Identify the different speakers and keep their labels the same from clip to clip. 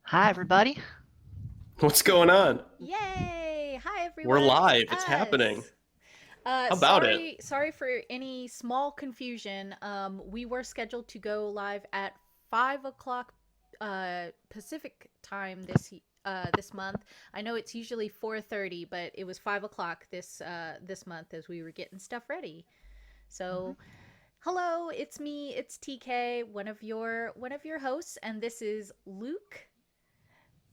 Speaker 1: Hi, everybody.
Speaker 2: What's going on?
Speaker 3: Yay! Hi
Speaker 2: We're
Speaker 3: everyone,
Speaker 2: live.
Speaker 3: it's
Speaker 2: It's happening.
Speaker 3: us.
Speaker 2: How about it?
Speaker 3: Sorry for any small confusion. We were scheduled to go live at 5 o'clock Pacific time this month. I know it's usually 4:30, but it was 5 o'clock this month as we were getting stuff ready. So, hello, it's me. It's TK, one of your hosts, and this is Luke.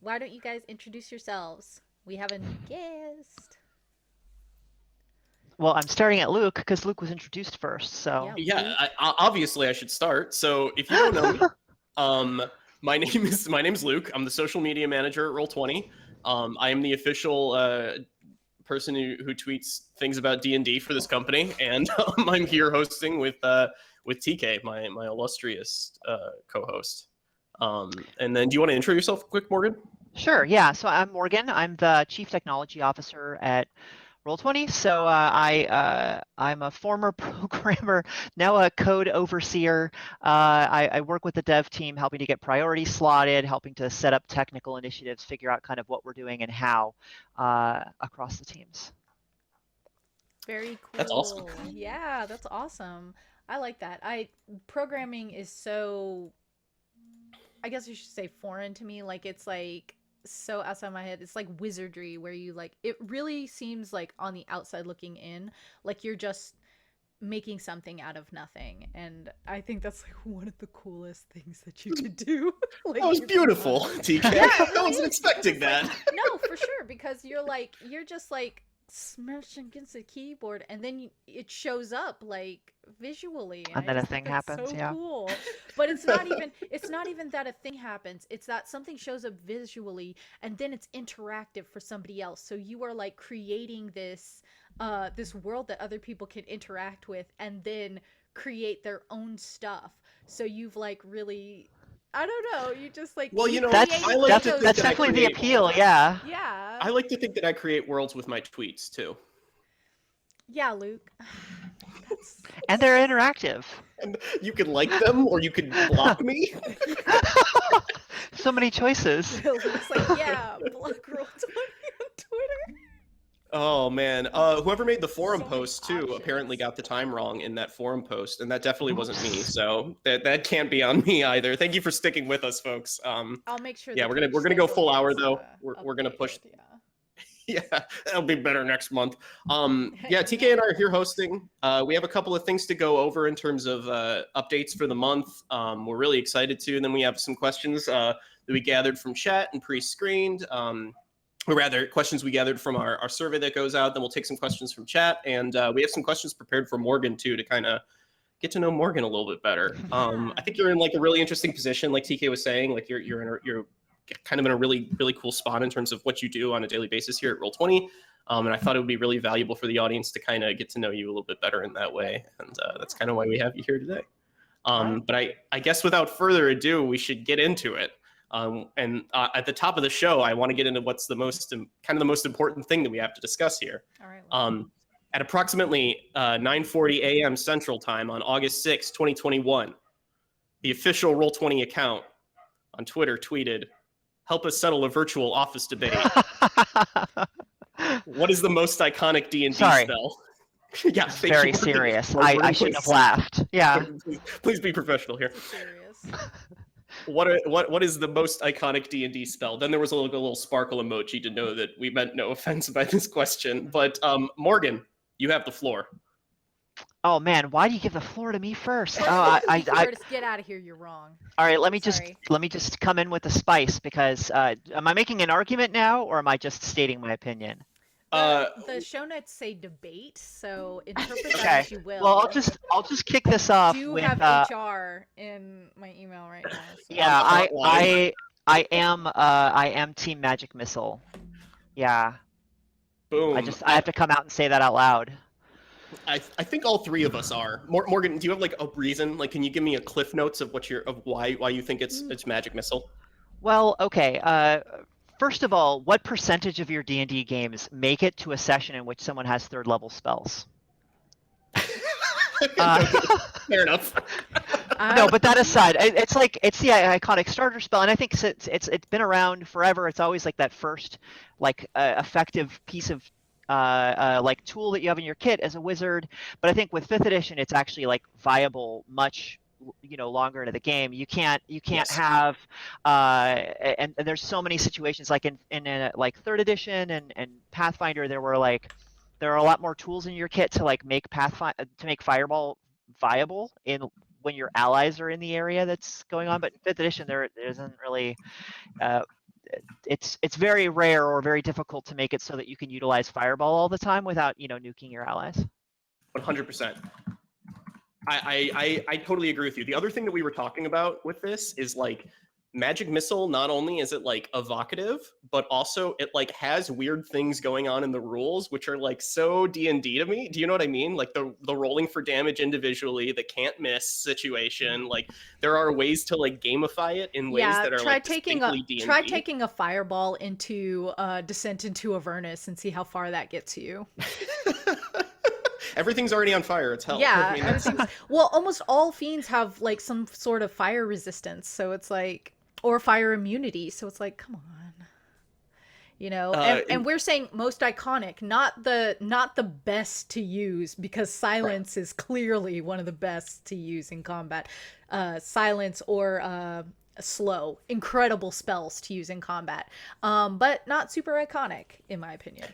Speaker 3: Why don't you guys introduce yourselves? We have a new guest.
Speaker 1: Well, I'm starting at Luke because Luke was introduced first. So,
Speaker 3: Yeah.
Speaker 2: Yeah, obviously I should start. So if you don't know me, um, my name's Luke. I'm the social media manager at Roll20. I am the official person who tweets things about D&D for this company, and I'm here hosting with TK, my illustrious co-host. And then, do you want to intro yourself quick, Morgan?
Speaker 1: sure. Yeah. So I'm Morgan. I'm the Chief Technology Officer at Roll20. So I'm a former programmer, now a code overseer. I work with the dev team, helping to get priorities slotted, helping to set up technical initiatives, figure out kind of what we're doing and how across the teams.
Speaker 3: Very cool.
Speaker 2: That's awesome.
Speaker 3: Yeah, that's awesome. I like that. I Programming is so, I guess you should say, foreign to me. Like it's like so outside my head. It's like wizardry where you like it really seems like on the outside looking in, like you're just making something out of nothing. And I think that's like one of the coolest things that you could do. Like
Speaker 2: That was
Speaker 3: you're
Speaker 2: beautiful,
Speaker 3: fun.
Speaker 2: TK.
Speaker 3: Yeah,
Speaker 2: I
Speaker 3: it really
Speaker 2: wasn't
Speaker 3: is.
Speaker 2: expecting
Speaker 3: It's like,
Speaker 2: that.
Speaker 3: no, for sure, because you're just like smashing against the keyboard, and then it shows up like visually, and
Speaker 1: And
Speaker 3: I
Speaker 1: then a
Speaker 3: just think
Speaker 1: thing
Speaker 3: that's
Speaker 1: happens.
Speaker 3: so
Speaker 1: Yeah.
Speaker 3: cool. But it's not even that a thing happens. It's that something shows up visually, and then it's interactive for somebody else. So you are like creating this world that other people can interact with, and then create their own stuff. So you've like really, I don't know, you just like
Speaker 2: Well,
Speaker 3: you
Speaker 1: That's
Speaker 2: I
Speaker 3: created
Speaker 2: like
Speaker 3: like
Speaker 2: to
Speaker 3: those
Speaker 2: think
Speaker 1: that's
Speaker 2: that I
Speaker 1: definitely the
Speaker 2: create.
Speaker 1: appeal. Yeah.
Speaker 3: yeah.
Speaker 2: I like to think that I create worlds with my tweets too.
Speaker 3: Yeah, Luke. That's
Speaker 1: And they're interactive.
Speaker 2: And you could like them, or you could block me.
Speaker 1: So many choices.
Speaker 3: Luke's like, yeah, block Roll20 on Twitter.
Speaker 2: Oh man, whoever made the forum
Speaker 3: So many
Speaker 2: post too apparently
Speaker 3: options.
Speaker 2: got the time wrong in that forum post, and that definitely wasn't me.
Speaker 1: Oops.
Speaker 2: So that can't be on me either. Thank you for sticking with us, folks.
Speaker 3: I'll make sure
Speaker 2: Yeah,
Speaker 3: the
Speaker 2: we're
Speaker 3: page
Speaker 2: gonna go
Speaker 3: schedule
Speaker 2: full hour
Speaker 3: gets
Speaker 2: though. We're gonna push.
Speaker 3: updated. Yeah.
Speaker 2: Yeah, that'll be better next month. Yeah, TK and I are here hosting. We have a couple of things to go over in terms of updates for the month. We're really excited to. And then we have some questions that we gathered from chat and pre-screened. Or rather, questions we gathered from our survey that goes out. Then we'll take some questions from chat. And we have some questions prepared for Morgan, too, to kind of get to know Morgan a little bit better. I think you're in like a really interesting position, like TK was saying. Like you're kind of in a really, really cool spot in terms of what you do on a daily basis here at Roll20. And I thought it would be really valuable for the audience to kind of get to know you a little bit better in that way. And that's kind of why we have you here today. But I guess without further ado, we should get into it. And at the top of the show, I want to get into what's the most important thing that we have to discuss here.
Speaker 3: All right.
Speaker 2: At approximately 9:40 a.m. Central Time on August 6, 2021, the official Roll20 account on Twitter tweeted, "Help us settle a virtual office debate. What is the most iconic D&D
Speaker 1: Sorry.
Speaker 2: spell?" Yeah,
Speaker 1: It's
Speaker 2: thank
Speaker 1: very
Speaker 2: you.
Speaker 1: serious.
Speaker 2: Morgan,
Speaker 1: I shouldn't have laughed. Yeah.
Speaker 2: Please be professional here.
Speaker 3: This is serious.
Speaker 2: What is the most iconic D&D spell? Then there was a little sparkle emoji to know that we meant no offense by this question. But Morgan, you have the floor.
Speaker 1: Oh man, why do you give the floor to me first?
Speaker 3: Curtis, get out of here. You're wrong.
Speaker 1: All right. Let me
Speaker 3: Sorry.
Speaker 1: just come in with the spice because am I making an argument now or am I just stating my opinion?
Speaker 3: The show notes say debate, so interpret that
Speaker 1: Okay.
Speaker 3: as you will.
Speaker 1: Well, I'll just kick this off
Speaker 3: do
Speaker 1: with
Speaker 3: have HR in my email right now. So.
Speaker 1: yeah,
Speaker 2: hotline.
Speaker 1: I am Team Magic Missile. Yeah.
Speaker 2: Boom.
Speaker 1: I have to come out and say that out loud.
Speaker 2: I think all three of us are. Morgan, do you have like a reason? Like, can you give me a cliff notes of why you think it's Magic Missile?
Speaker 1: Well, okay. First of all, what percentage of your D&D games make it to a session in which someone has third level spells?
Speaker 2: Fair enough.
Speaker 1: No, but that aside, it's the iconic starter spell, and I think it's been around forever. It's always like that first effective piece of like tool that you have in your kit as a wizard. But I think with 5th edition, it's actually like viable much longer into the game. You can't
Speaker 2: Yes.
Speaker 1: have and there's so many situations like in like 3rd edition and Pathfinder, there are a lot more tools in your kit to like make Fireball viable when your allies are in the area that's going on. But in 5th edition, there isn't really. It's very rare or very difficult to make it so that you can utilize Fireball all the time without nuking your allies.
Speaker 2: 100%. I totally agree with you. The other thing that we were talking about with this is like Magic Missile, not only is it like evocative, but also it like has weird things going on in the rules, which are like so D&D to me. Do you know what I mean? Like the rolling for damage individually, the can't miss situation. Like there are ways to like gamify it in ways that are like distinctly D&D.
Speaker 3: Try taking a Fireball into Descent into Avernus and see how far that gets you.
Speaker 2: Everything's already on fire. It's hell.
Speaker 3: Yeah,
Speaker 2: I mean,
Speaker 3: well, almost all fiends have like some sort of fire resistance, so it's like, or fire immunity, so it's like, come on, and we're saying most iconic, not the best to use, because silence is clearly one of the best to use in combat. Silence or slow, incredible spells to use in combat, but not super iconic in my opinion.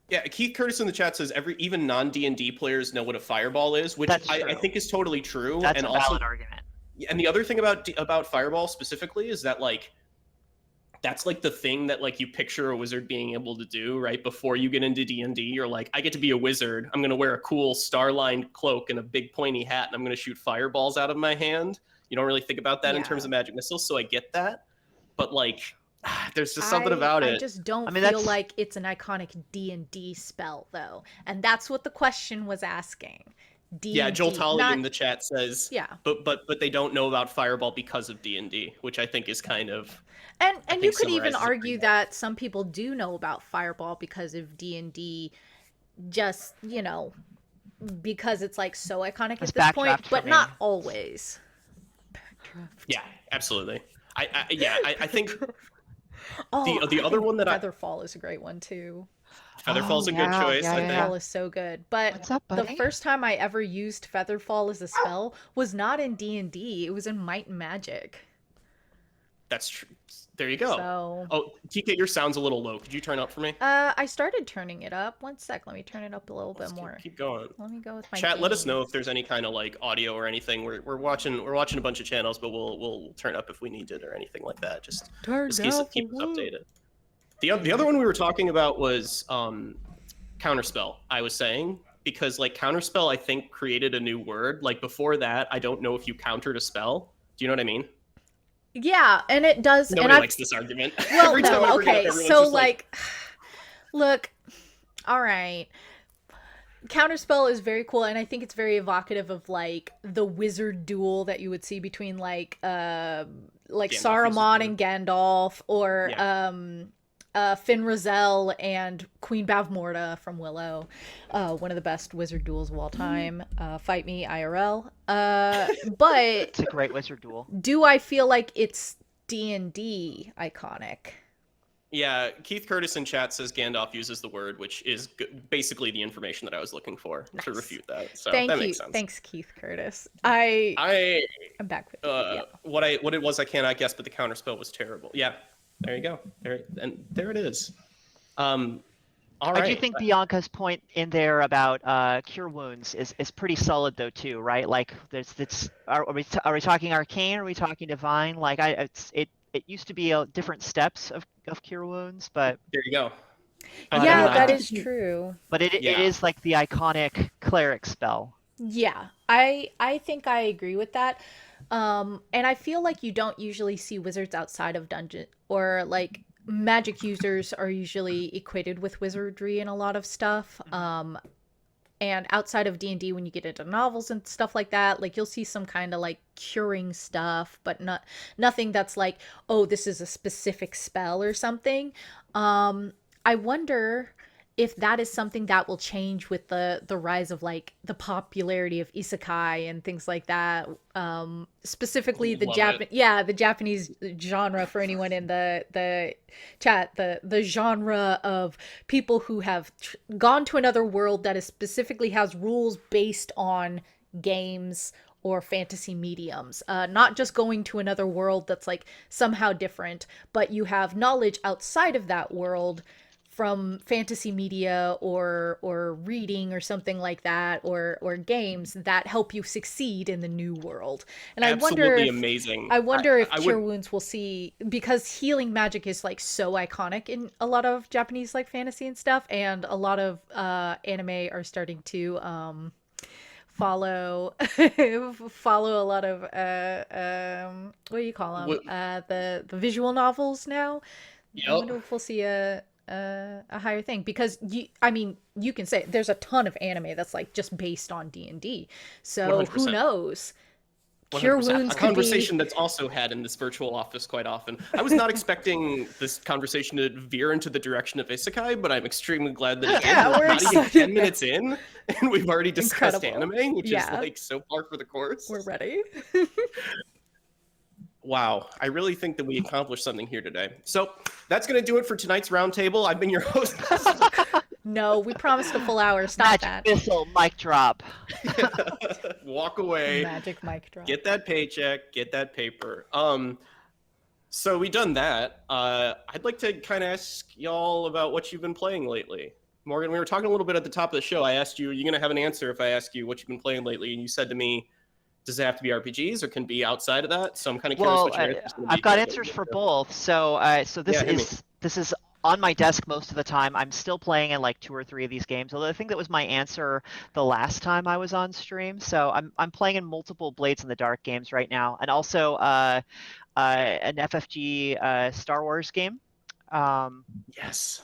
Speaker 2: Yeah, Keith Curtis in the chat says even non-D&D players know what a fireball is, which I think is totally true.
Speaker 1: That's
Speaker 2: and
Speaker 1: a
Speaker 2: also,
Speaker 1: valid argument.
Speaker 2: And the other thing about fireball specifically is that like that's like the thing that like you picture a wizard being able to do right before you get into D&D. You're like, I get to be a wizard. I'm going to wear a cool star-lined cloak and a big pointy hat, and I'm going to shoot fireballs out of my hand. You don't really think about that in terms of magic missiles, so I get that. But like, there's just something about it.
Speaker 3: I just don't feel like it's an iconic D&D spell, though. And that's what the question was asking. D&D,
Speaker 2: yeah, Joel Tolley in the chat says,
Speaker 3: yeah,
Speaker 2: but they don't know about Fireball because of D&D, which I think is kind of...
Speaker 3: And you could even argue that some people do know about Fireball because of D&D, just, because it's like so iconic at this point, but not always.
Speaker 2: Yeah, absolutely. I think... the other one that
Speaker 3: Featherfall is a great one too.
Speaker 2: Featherfall's a good choice.
Speaker 3: Featherfall is so good. But
Speaker 1: what's up, buddy?
Speaker 3: The first time I ever used Featherfall as a spell was not in D&D. It was in Might and Magic.
Speaker 2: That's true. There you go.
Speaker 3: So...
Speaker 2: Oh, TK, your sound's a little low. Could you turn up for me?
Speaker 3: I started turning it up. One sec. Let me turn it up a little bit more.
Speaker 2: Keep going.
Speaker 3: Let me go with my
Speaker 2: chat. Let us know if there's any kind of like audio or anything. We're watching a bunch of channels, but we'll turn up if we need it or anything like that. Just keep us updated. The other one we were talking about was counterspell. I was saying, because like counterspell I think created a new word. Like before that, I don't know if you countered a spell. Do you know what I mean?
Speaker 3: Yeah, and it does.
Speaker 2: Nobody likes this argument.
Speaker 3: Well, no, okay, so like, look, all right. Counterspell is very cool, and I think it's very evocative of like the wizard duel that you would see between like Saruman and Gandalf, or Finn Rizal and Queen Bavmorda from Willow, one of the best wizard duels of all time. Fight me IRL. But
Speaker 1: it's a great wizard duel.
Speaker 3: Do I feel like it's D&D iconic?
Speaker 2: Yeah, Keith Curtis in chat says Gandalf uses the word, which is basically the information that I was looking for to refute that. So that makes sense.
Speaker 3: Thanks, Keith Curtis. I'm back with you.
Speaker 2: What it was, I cannot guess, but the counterspell was terrible. Yeah, there you go. There it is. All right.
Speaker 1: I do think Bianca's point in there about cure wounds is pretty solid though too, right? Like are we talking arcane? Are we talking divine? Like it used to be different steps of cure wounds, but
Speaker 2: there you go.
Speaker 3: Yeah, that is true.
Speaker 1: But it is like the iconic cleric spell.
Speaker 3: Yeah, I think I agree with that. And I feel like you don't usually see wizards outside of dungeon, or like magic users are usually equated with wizardry in a lot of stuff. And outside of D&D, when you get into novels and stuff like that, like you'll see some kind of like curing stuff, but nothing that's like, oh, this is a specific spell or something. I wonder if that is something that will change with the rise of like the popularity of isekai and things like that. Specifically the the Japanese genre, for anyone in the chat, the genre of people who have gone to another world that is specifically has rules based on games or fantasy mediums, not just going to another world that's like somehow different, but you have knowledge outside of that world from fantasy media or reading or something like that, or games that help you succeed in the new world. And
Speaker 2: Absolutely amazing.
Speaker 3: I wonder if Cure Wounds will see, because healing magic is like so iconic in a lot of Japanese like fantasy and stuff, and a lot of anime are starting to follow follow a lot of what do you call them, the visual novels now.
Speaker 2: Yep.
Speaker 3: I wonder if we'll see a higher thing, because you can say there's a ton of anime that's like just based on D&D, so
Speaker 2: 100%.
Speaker 3: who knows.
Speaker 2: 100%.
Speaker 3: Cure Wounds
Speaker 2: a conversation that's also had in this virtual office quite often. I was not expecting this conversation to veer into the direction of isekai, but I'm extremely glad that it did. We're not even 10 minutes in, and we've already discussed anime, which is like so par for the course.
Speaker 3: We're ready.
Speaker 2: Wow, I really think that we accomplished something here today. So that's going to do it for tonight's roundtable. I've been your host.
Speaker 3: No, we promised a full hour. Stop that.
Speaker 1: Magic missile, mic drop.
Speaker 2: Walk away.
Speaker 3: Magic mic drop.
Speaker 2: Get that paycheck. Get that paper. So we done that. I'd like to kind of ask y'all about what you've been playing lately. Morgan, we were talking a little bit at the top of the show. I asked you, you're going to have an answer if I ask you what you've been playing lately, and you said to me, does it have to be RPGs or can it be outside of that? So I'm kind of curious what your answer's going to be.
Speaker 1: I've got answers for both. So this is on my desk most of the time. I'm still playing in like 2 or 3 of these games, although I think that was my answer the last time I was on stream. So I'm playing in multiple Blades in the Dark games right now, and also an FFG Star Wars game.
Speaker 2: Yes.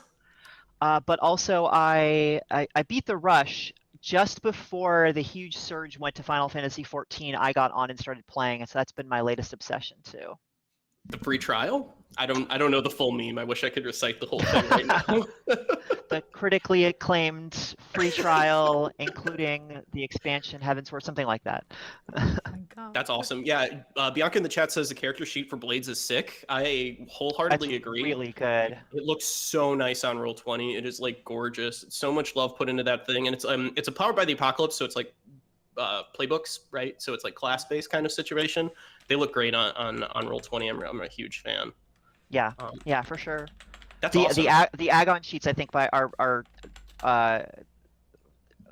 Speaker 1: But also I beat the Rush just before the huge surge went to Final Fantasy XIV. I got on and started playing, and so that's been my latest obsession too.
Speaker 2: The free trial? I don't know the full meme. I wish I could recite the whole thing right now.
Speaker 1: The critically acclaimed free trial, including the expansion Heavensward, something like that.
Speaker 3: Oh my God.
Speaker 2: That's awesome. Yeah, Bianca in the chat says the character sheet for Blades is sick. I wholeheartedly agree.
Speaker 1: Really good.
Speaker 2: It looks so nice on Roll20. It is like gorgeous. So much love put into that thing, and it's a Powered by the Apocalypse, so it's like playbooks, right? So it's like class-based kind of situation. They look great on Roll20. I'm a huge fan.
Speaker 1: Yeah, yeah, for sure.
Speaker 2: That's awesome.
Speaker 1: The Agon sheets, I think, are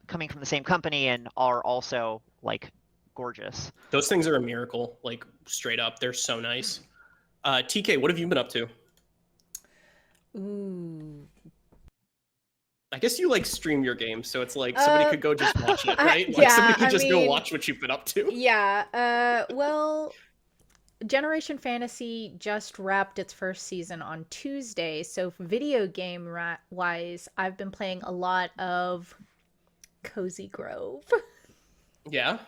Speaker 1: coming from the same company and are also like gorgeous.
Speaker 2: Those things are a miracle, like straight up. They're so nice. TK, what have you been up to?
Speaker 3: Ooh.
Speaker 2: I guess you like stream your game, so it's like somebody could go just watch it, right? Like
Speaker 3: yeah,
Speaker 2: somebody could just go watch what you've been up to.
Speaker 3: Yeah. Well, Generation Fantasy just wrapped its first season on Tuesday, so video game wise, I've been playing a lot of Cozy Grove.
Speaker 2: Yeah?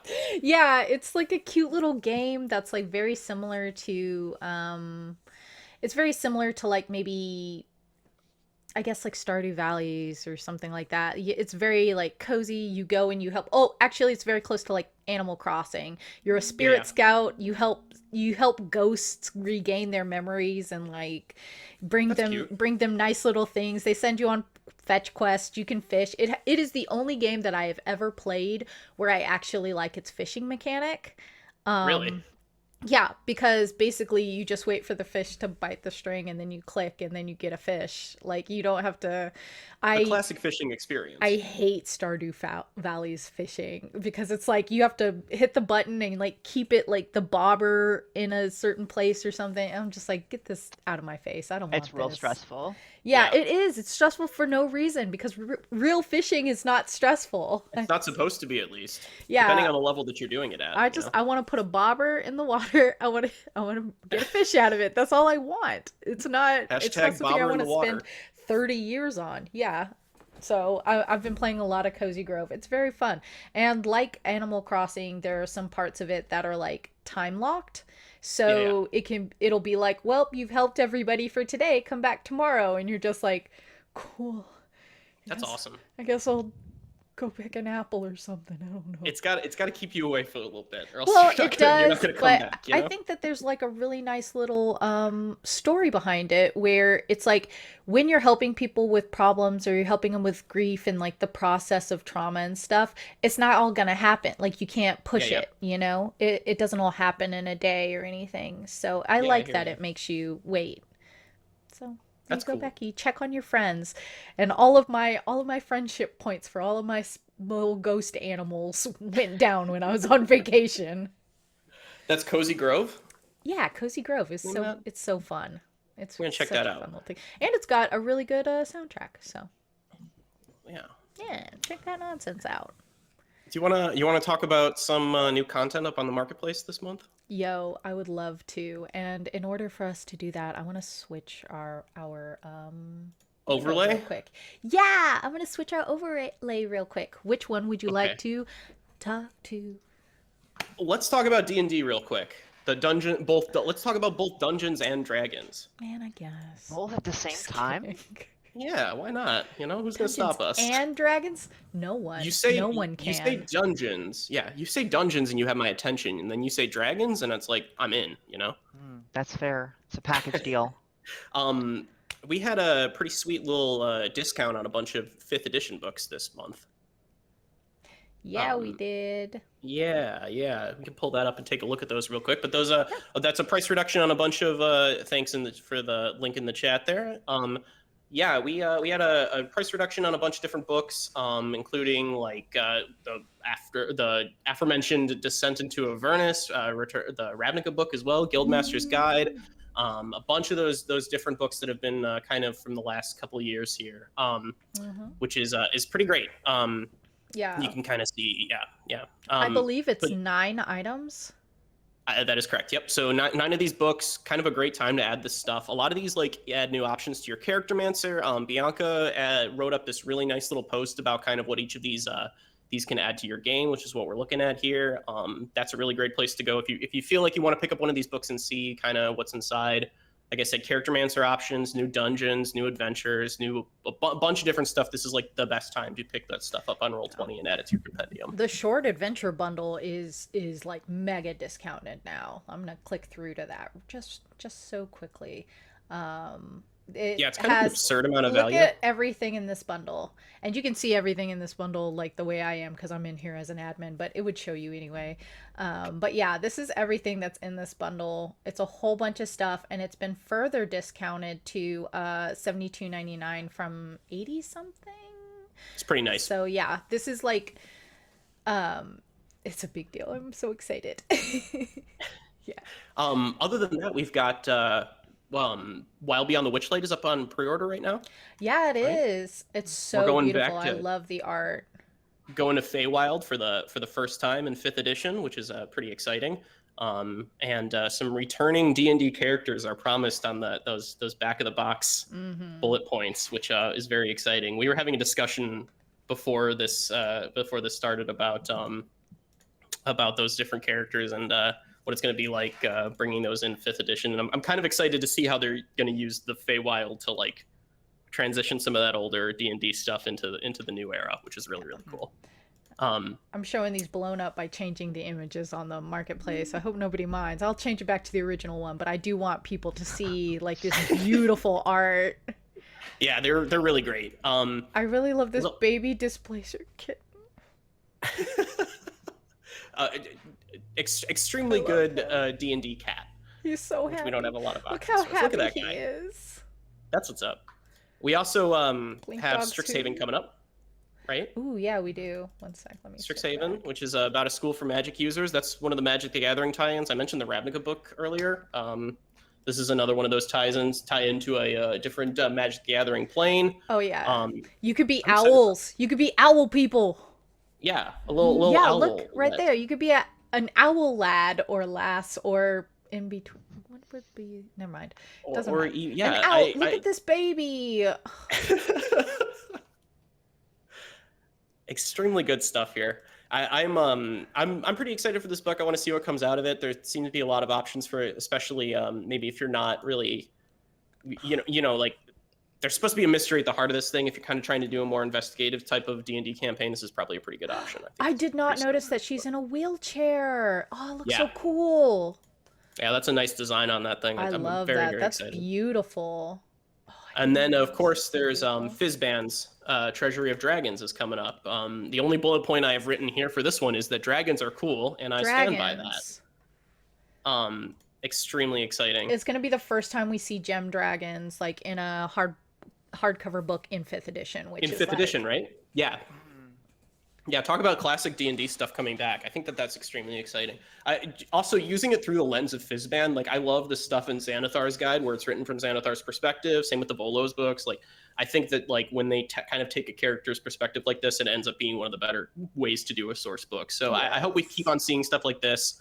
Speaker 3: Yeah, it's like a cute little game that's like very similar to like maybe, I guess, like Stardew Valleys or something like that. It's very like cozy. You go and you help. Oh, actually, it's very close to like Animal Crossing. You're a spirit scout. You help ghosts regain their memories and like bring them nice little things. They send you on fetch quests. You can fish. It is the only game that I have ever played where I actually like its fishing mechanic.
Speaker 2: Really?
Speaker 3: Yeah, because basically you just wait for the fish to bite the string and then you click and then you get a fish. Like, you don't have to...
Speaker 2: A classic fishing experience.
Speaker 3: I hate Stardew Valley's fishing because it's like you have to hit the button and like keep it like the bobber in a certain place or something. I'm just like, get this out of my face. I don't want this.
Speaker 1: It's real stressful.
Speaker 3: Yeah, it is. It's stressful for no reason because real fishing is not stressful.
Speaker 2: It's not supposed to be, at least.
Speaker 3: Yeah.
Speaker 2: Depending on the level that you're doing it at.
Speaker 3: I want to put a bobber in the water. I want to get a fish out of it. That's all I want. It's not it's not something I want to spend 30 years on. Yeah. So I've been playing a lot of Cozy Grove. It's very fun. And like Animal Crossing, there are some parts of it that are like time locked. So it'll be like, well, you've helped everybody for today. Come back tomorrow. And you're just like, cool.
Speaker 2: That's awesome.
Speaker 3: I guess I'll go pick an apple or something. I don't know.
Speaker 2: It's got to keep you away for a little bit, or else
Speaker 3: Well,
Speaker 2: you're
Speaker 3: it
Speaker 2: not
Speaker 3: does,
Speaker 2: gonna come
Speaker 3: but
Speaker 2: back.
Speaker 3: I think that there's like a really nice little story behind it where it's like when you're helping people with problems or you're helping them with grief and like the process of trauma and stuff, it's not all gonna happen. Like you can't push it, you know? It doesn't all happen in a day or anything. So I like that it makes you wait. So
Speaker 2: that's
Speaker 3: go,
Speaker 2: cool.
Speaker 3: Becky. Check on your friends, and all of my friendship points for all of my little ghost animals went down when I was on vacation.
Speaker 2: That's Cozy Grove.
Speaker 3: Yeah, Cozy Grove is it's so fun. It's
Speaker 2: we're gonna check that out.
Speaker 3: Fun little thing. And it's got a really good soundtrack. So yeah, check that nonsense out.
Speaker 2: Do you wanna talk about some new content up on the marketplace this month?
Speaker 3: Yo, I would love to. And in order for us to do that, I want to switch our
Speaker 2: overlay
Speaker 3: real quick. Yeah, I'm gonna switch our overlay real quick. Which one would you like to talk to?
Speaker 2: Let's talk about D&D real quick. The dungeon, let's talk about both Dungeons and Dragons.
Speaker 3: Man, I guess.
Speaker 1: Both at the same time?
Speaker 3: Kidding.
Speaker 2: Yeah, why not? You know, who's going to stop us?
Speaker 3: And dragons? No one. No one can.
Speaker 2: You say dungeons. Yeah, you say dungeons and you have my attention. And then you say dragons and it's like, I'm in, you know?
Speaker 1: That's fair. It's a package deal.
Speaker 2: We had a pretty sweet little discount on a bunch of 5th edition books this month.
Speaker 3: Yeah, we did.
Speaker 2: Yeah. We can pull that up and take a look at those real quick. But those, that's a price reduction on a bunch of, thanks for the link in the chat there. Yeah, we had a price reduction on a bunch of different books, including like the aforementioned Descent into Avernus, the Ravnica book as well, Guildmaster's Guide, a bunch of those different books that have been kind of from the last couple of years here, which is pretty great.
Speaker 3: Yeah,
Speaker 2: you can kind of see, yeah.
Speaker 3: I believe it's 9 items.
Speaker 2: That is correct. Yep. So 9 of these books, kind of a great time to add this stuff. A lot of these like add new options to your character mancer. Bianca wrote up this really nice little post about kind of what each of these can add to your game, which is what we're looking at here. That's a really great place to go if you feel like you want to pick up one of these books and see kind of what's inside. Like I said, character mancer options, new dungeons, new adventures, a bunch of different stuff. This is like the best time to pick that stuff up on Roll20 and add it to your compendium.
Speaker 3: The short adventure bundle is like mega discounted now. I'm gonna click through to that just so quickly. It's kind of an absurd amount of value. Look at everything in this bundle, and you can see everything in this bundle like the way I am because I'm in here as an admin, but it would show you anyway. But yeah, this is everything that's in this bundle. It's a whole bunch of stuff, and it's been further discounted to $72.99 from 80 something.
Speaker 2: It's pretty nice.
Speaker 3: So yeah, this is like it's a big deal. I'm so excited. Yeah.
Speaker 2: Other than that, we've got Wild Beyond the Witchlight is up on pre-order right now.
Speaker 3: Yeah, it is. It's so beautiful. I love the art.
Speaker 2: Going to Feywild for the first time in 5th edition, which is pretty exciting. And some returning D&D characters are promised on those back of the box bullet points, which is very exciting. We were having a discussion before this started about those different characters and what it's going to be like bringing those in 5th edition. And I'm kind of excited to see how they're going to use the Feywild to like transition some of that older D&D stuff into the new era, which is really, really cool.
Speaker 3: I'm showing these blown up by changing the images on the marketplace. I hope nobody minds. I'll change it back to the original one, but I do want people to see like this beautiful art.
Speaker 2: Yeah, they're really great.
Speaker 3: I really love this baby displacer kitten.
Speaker 2: Extremely good D&D cat.
Speaker 3: He's so happy.
Speaker 2: We don't have a lot of options.
Speaker 3: Look how happy Look at that guy. He is.
Speaker 2: That's what's up. We also have Strixhaven coming up, right?
Speaker 3: Ooh, yeah, we do. One sec, let me.
Speaker 2: Strixhaven, which is about a school for Magic users. That's one of the Magic the Gathering tie-ins. I mentioned the Ravnica book earlier. This is another one of those tie-ins, tie into a different Magic the Gathering plane.
Speaker 3: Oh yeah. You could be owls. You could be owl people.
Speaker 2: Yeah, a little
Speaker 3: yeah,
Speaker 2: owl.
Speaker 3: Look right there. You could be an owl lad or lass or in between. What would be? Never mind. Doesn't matter.
Speaker 2: Yeah,
Speaker 3: an owl. Look at this baby.
Speaker 2: Extremely good stuff here. I'm pretty excited for this book. I want to see what comes out of it. There seems to be a lot of options for it, especially maybe if you're not really, like there's supposed to be a mystery at the heart of this thing. If you're kind of trying to do a more investigative type of D&D campaign, this is probably a pretty good option.
Speaker 3: I did not notice that she's in a wheelchair. Oh, it looks so cool.
Speaker 2: Yeah, that's a nice design on that thing.
Speaker 3: I
Speaker 2: I'm
Speaker 3: love
Speaker 2: very,
Speaker 3: that.
Speaker 2: very
Speaker 3: That's
Speaker 2: excited.
Speaker 3: beautiful. Oh,
Speaker 2: and then, of course, there's Fizzban's Treasury of Dragons is coming up. The only bullet point I have written here for this one is that dragons are cool, and I stand by that. Extremely exciting.
Speaker 3: It's going to be the first time we see gem dragons like in a hardcover book in 5th edition. Which
Speaker 2: in 5th edition, right? Yeah. Yeah, talk about classic D&D stuff coming back. I think that's extremely exciting. Also, using it through the lens of Fizzban, like I love the stuff in Xanathar's guide where it's written from Xanathar's perspective. Same with the Volo's books. Like, I think that like when they kind of take a character's perspective like this, it ends up being one of the better ways to do a source book. So yes. I hope we keep on seeing stuff like this.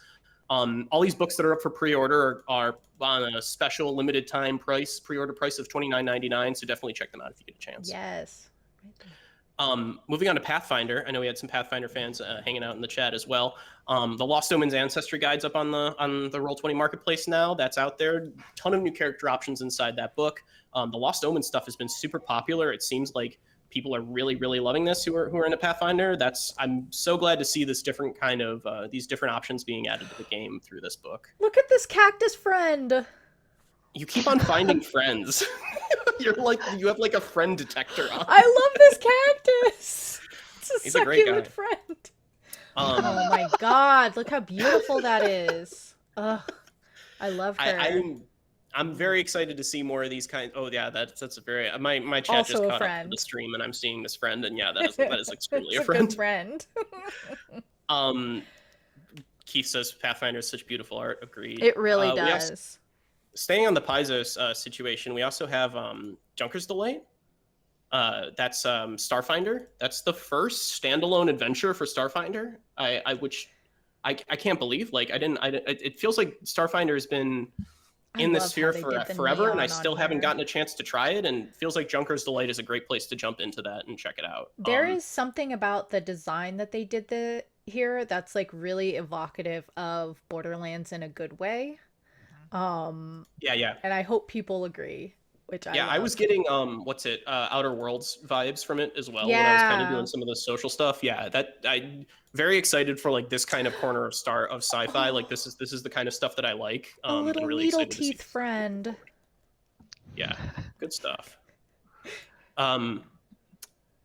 Speaker 2: All these books that are up for pre-order are on a special limited time pre-order price of $29.99. So definitely check them out if you get a chance.
Speaker 3: Yes.
Speaker 2: Moving on to Pathfinder. I know we had some Pathfinder fans hanging out in the chat as well. The Lost Omens Ancestry Guide's up on the Roll20 marketplace now. That's out there. Ton of new character options inside that book. The Lost Omens stuff has been super popular. It seems like people are really, really loving this who are into Pathfinder. I'm so glad to see this different kind of these different options being added to the game through this book.
Speaker 3: Look at this cactus friend.
Speaker 2: You keep on finding friends. You have like a friend detector on.
Speaker 3: I love this cactus. It's a
Speaker 2: He's
Speaker 3: succulent
Speaker 2: a great guy.
Speaker 3: friend. Oh my god, look how beautiful that is. Ugh, I love her.
Speaker 2: I'm very excited to see more of these kinds. Oh yeah, that's a very my chat
Speaker 3: Also
Speaker 2: just
Speaker 3: a
Speaker 2: caught
Speaker 3: friend.
Speaker 2: up to the stream and I'm seeing this friend and yeah, that is extremely
Speaker 3: It's
Speaker 2: a friend.
Speaker 3: Good friend.
Speaker 2: Keith says Pathfinder is such beautiful art. Agreed.
Speaker 3: It really does.
Speaker 2: Staying on the Paizo's situation, we also have Junker's Delight. That's Starfinder. That's the first standalone adventure for Starfinder. Which I can't believe. Like it feels like Starfinder has been in the sphere for forever, and I still haven't gotten a chance to try it. And it feels like Junker's Delight is a great place to jump into that and check it out.
Speaker 3: There is something about the design that they did here that's like really evocative of Borderlands in a good way.
Speaker 2: Yeah.
Speaker 3: And I hope people agree.
Speaker 2: I was getting Outer Worlds vibes from it as well.
Speaker 3: Yeah.
Speaker 2: When I was kind of doing some of the social stuff. Yeah, I'm very excited for like this kind of corner of sci-fi. Like this is the kind of stuff that I like.
Speaker 3: A little
Speaker 2: really
Speaker 3: needle teeth friend.
Speaker 2: Yeah, good stuff. And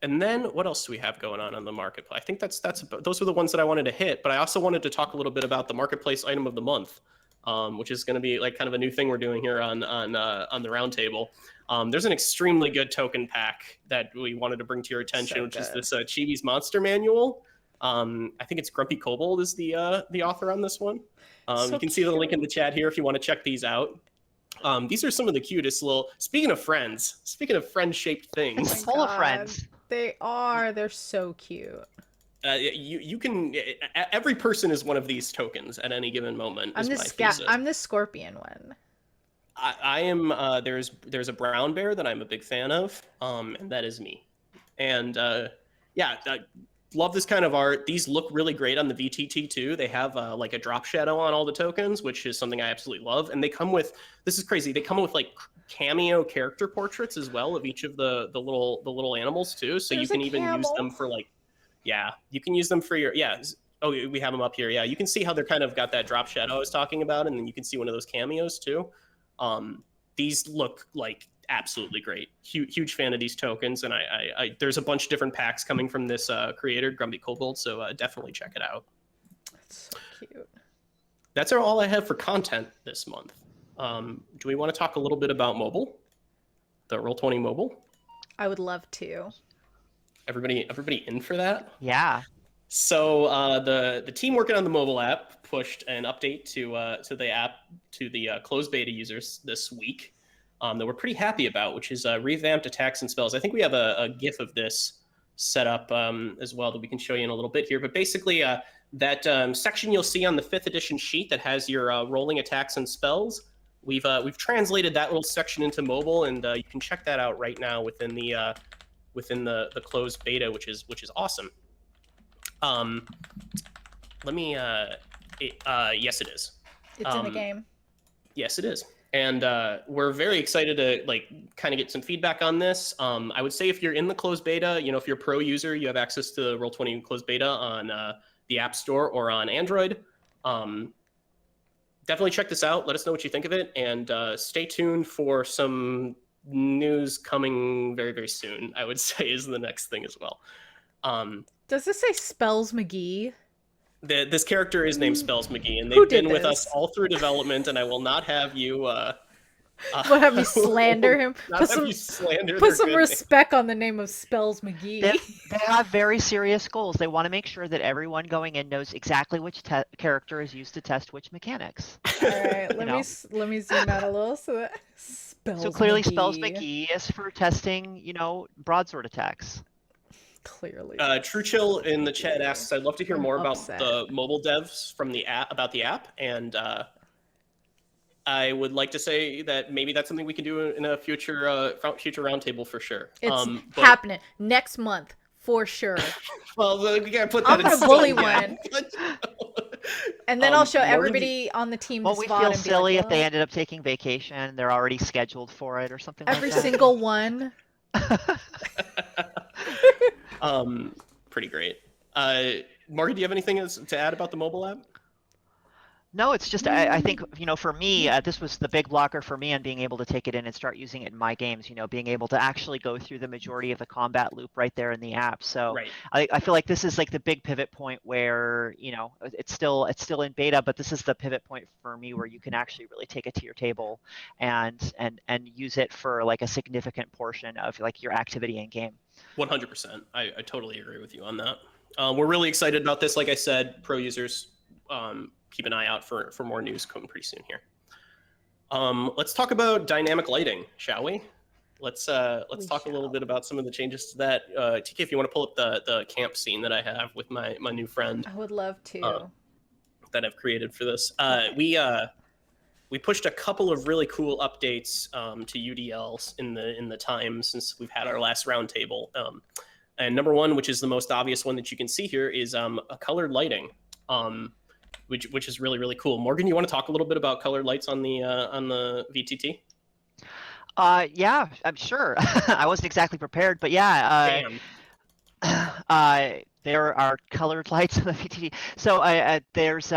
Speaker 2: then what else do we have going on the marketplace? I think those were the ones that I wanted to hit. But I also wanted to talk a little bit about the marketplace item of the month. Which is going to be like kind of a new thing we're doing here on the Roundtable. There's an extremely good token pack that we wanted to bring to your attention, which is this Chibi's Monster Manual. I think it's Grumpy Kobold is the author on this one. You can see the link in the chat here if you want to check these out. These are some of the cutest little. Speaking of friend-shaped things,
Speaker 1: it's full of friends.
Speaker 3: They are. They're so cute.
Speaker 2: You can. Every person is one of these tokens at any given moment.
Speaker 3: I'm the scorpion one.
Speaker 2: I am. There's a brown bear that I'm a big fan of, and that is me. And love this kind of art. These look really great on the VTT too. They have like a drop shadow on all the tokens, which is something I absolutely love. And they come with. This is crazy. They come with like cameo character portraits as well of each of the little animals too. So you can even use them for like. Yeah, you can use them for your, oh, we have them up here. Yeah, you can see how they're kind of got that drop shadow I was talking about, and then you can see one of those cameos too. These look like absolutely great. Huge fan of these tokens, and I there's a bunch of different packs coming from this creator, Grumpy Kobold, so definitely check it out.
Speaker 3: That's so cute.
Speaker 2: That's all I have for content this month. Do we want to talk a little bit about mobile? The Roll20 mobile? I
Speaker 3: would love to.
Speaker 2: Everybody in for that?
Speaker 1: Yeah.
Speaker 2: So the team working on the mobile app pushed an update to the app to the closed beta users this week that we're pretty happy about, which is revamped attacks and spells. I think we have a GIF of this set up as well that we can show you in a little bit here. But basically, that section you'll see on the 5th edition sheet that has your rolling attacks and spells, we've translated that little section into mobile, and you can check that out right now within the closed beta, which is awesome. Let me yes, it is.
Speaker 3: It's in the game.
Speaker 2: Yes, it is. And we're very excited to kind of get some feedback on this. I would say if you're in the closed beta, if you're a pro user, you have access to the Roll20 closed beta on the App Store or on Android. Definitely check this out. Let us know what you think of it, and stay tuned for some news coming very, very soon, I would say, is the next thing as well.
Speaker 3: Does this say Spells McGee?
Speaker 2: This character is named Spells McGee, and
Speaker 3: Who
Speaker 2: they've
Speaker 3: did
Speaker 2: been with
Speaker 3: this?
Speaker 2: us all through development, and I will not have you...
Speaker 3: What, have me slander him?
Speaker 2: Put
Speaker 3: some respect on the name of Spells McGee.
Speaker 1: They have very serious goals. They want to make sure that everyone going in knows exactly which character is used to test which mechanics.
Speaker 3: All right, let me zoom out a little so that
Speaker 1: So clearly, Spells McGee is for testing, broadsword attacks.
Speaker 3: Clearly.
Speaker 2: True Chill in the chat asks, I'd love to hear more about the mobile devs from the app, and I would like to say that maybe that's something we can do in a future roundtable for sure.
Speaker 3: It's happening next month for sure.
Speaker 2: Well, we gotta put that.
Speaker 3: I'm gonna bully one, and then I'll show everybody on the team.
Speaker 1: Won't we feel silly if they ended up taking vacation? They're already scheduled for it or something.
Speaker 3: Every
Speaker 1: like that?
Speaker 3: single one.
Speaker 2: Pretty great. Morgan, do you have anything to add about the mobile app?
Speaker 1: No, it's just I think for me this was the big blocker for me on being able to take it in and start using it in my games. Being able to actually go through the majority of the combat loop right there in the app. So
Speaker 2: right.
Speaker 1: I feel like this is like the big pivot point where it's still in beta, but this is the pivot point for me where you can actually really take it to your table and use it for like a significant portion of like your activity in game.
Speaker 2: 100%. I totally agree with you on that. We're really excited about this. Like I said, pro users. Keep an eye out for more news coming pretty soon here. Let's talk about dynamic lighting, shall we? Let's talk a little bit about some of the changes to that. TK, if you want to pull up the camp scene that I have with my new friend.
Speaker 3: I would love to.
Speaker 2: That I've created for this. We pushed a couple of really cool updates to UDLs in the time since we've had our last roundtable. And number one, which is the most obvious one that you can see here, is a colored lighting. Which is really, really cool. Morgan, you want to talk a little bit about colored lights on the VTT?
Speaker 1: Yeah, I'm sure. I wasn't exactly prepared, but yeah. There are colored lights on the VTT. So there's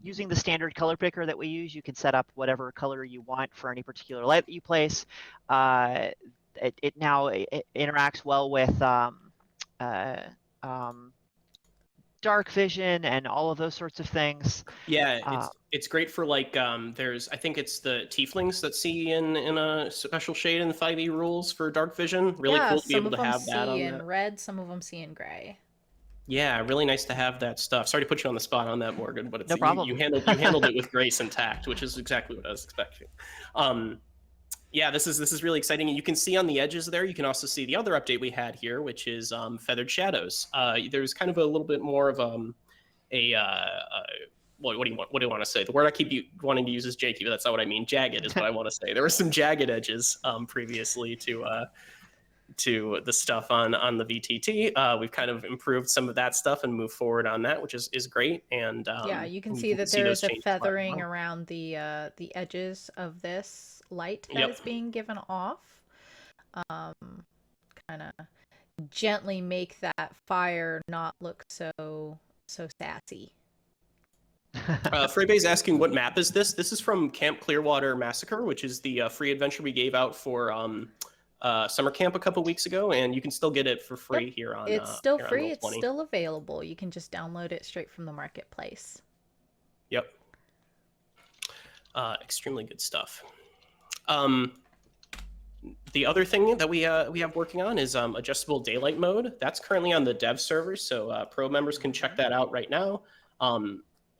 Speaker 1: using the standard color picker that we use, you can set up whatever color you want for any particular light that you place. It now interacts well with dark vision and all of those sorts of things.
Speaker 2: Yeah, it's great for I think it's the tieflings that see in a special shade in the 5e rules for dark vision. Really cool to be able to have that on that.
Speaker 3: Some of them see in red, some of them see in gray.
Speaker 2: Yeah, really nice to have that stuff. Sorry to put you on the spot on that, Morgan, but
Speaker 1: no problem.
Speaker 2: You handled it with grace and tact, which is exactly what I was expecting. Yeah, this is really exciting. And you can see on the edges there, you can also see the other update we had here, which is feathered shadows. There's kind of a little bit more of what do you want to say? The word I keep wanting to use is janky, but that's not what I mean. Jagged is what I want to say. There were some jagged edges previously to the stuff on the VTT. We've kind of improved some of that stuff and moved forward on that, which is great. And
Speaker 3: yeah, you can see that there is a feathering around the edges of this light that is being given off. Kind of gently make that fire not look so sassy.
Speaker 2: Freybay's asking, what map is this? This is from Camp Clearwater Massacre, which is the free adventure we gave out for summer camp a couple weeks ago, and you can still get it for free here on.
Speaker 3: It's still
Speaker 2: here
Speaker 3: free.
Speaker 2: On
Speaker 3: It's still available. You can just download it straight from the marketplace.
Speaker 2: Yep. Extremely good stuff. The other thing that we have working on is adjustable daylight mode. That's currently on the dev server, so pro members can check that out right now.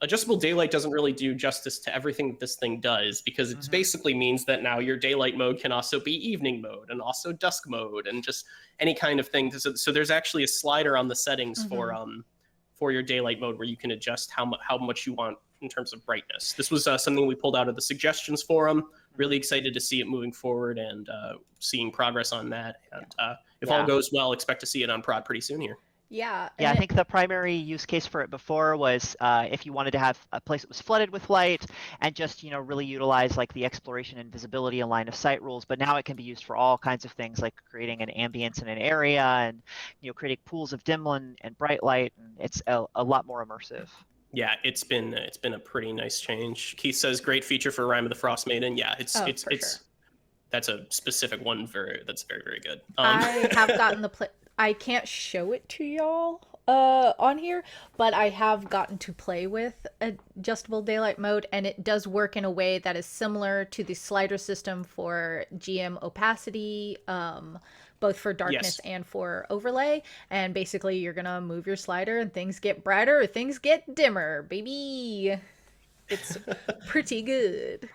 Speaker 2: Adjustable daylight doesn't really do justice to everything that this thing does, because it basically means that now your daylight mode can also be evening mode and also dusk mode and just any kind of thing. So there's actually a slider on the settings for your daylight mode where you can adjust how much you want in terms of brightness. This was something we pulled out of the suggestions forum. Really excited to see it moving forward and seeing progress on that. And if all goes well, expect to see it on prod pretty soon here.
Speaker 3: Yeah,
Speaker 1: Yeah, I
Speaker 3: and
Speaker 1: think the primary use case for it before was if you wanted to have a place that was flooded with light and just, really utilize like the exploration and visibility and line of sight rules. But now it can be used for all kinds of things like creating an ambience in an area and, creating pools of dim and bright light. And it's a lot more immersive.
Speaker 2: Yeah, it's been a pretty nice change. Keith says great feature for Rime of the Frost Maiden. Yeah, it's
Speaker 3: oh,
Speaker 2: it's
Speaker 3: for sure.
Speaker 2: it's that's a specific one that's very, very good.
Speaker 3: I have gotten the play. I can't show it to y'all on here, but I have gotten to play with adjustable daylight mode, and it does work in a way that is similar to the slider system for GM opacity, both for darkness
Speaker 2: Yes.
Speaker 3: and for overlay. And basically, you're gonna move your slider, and things get brighter or things get dimmer, baby. It's pretty good.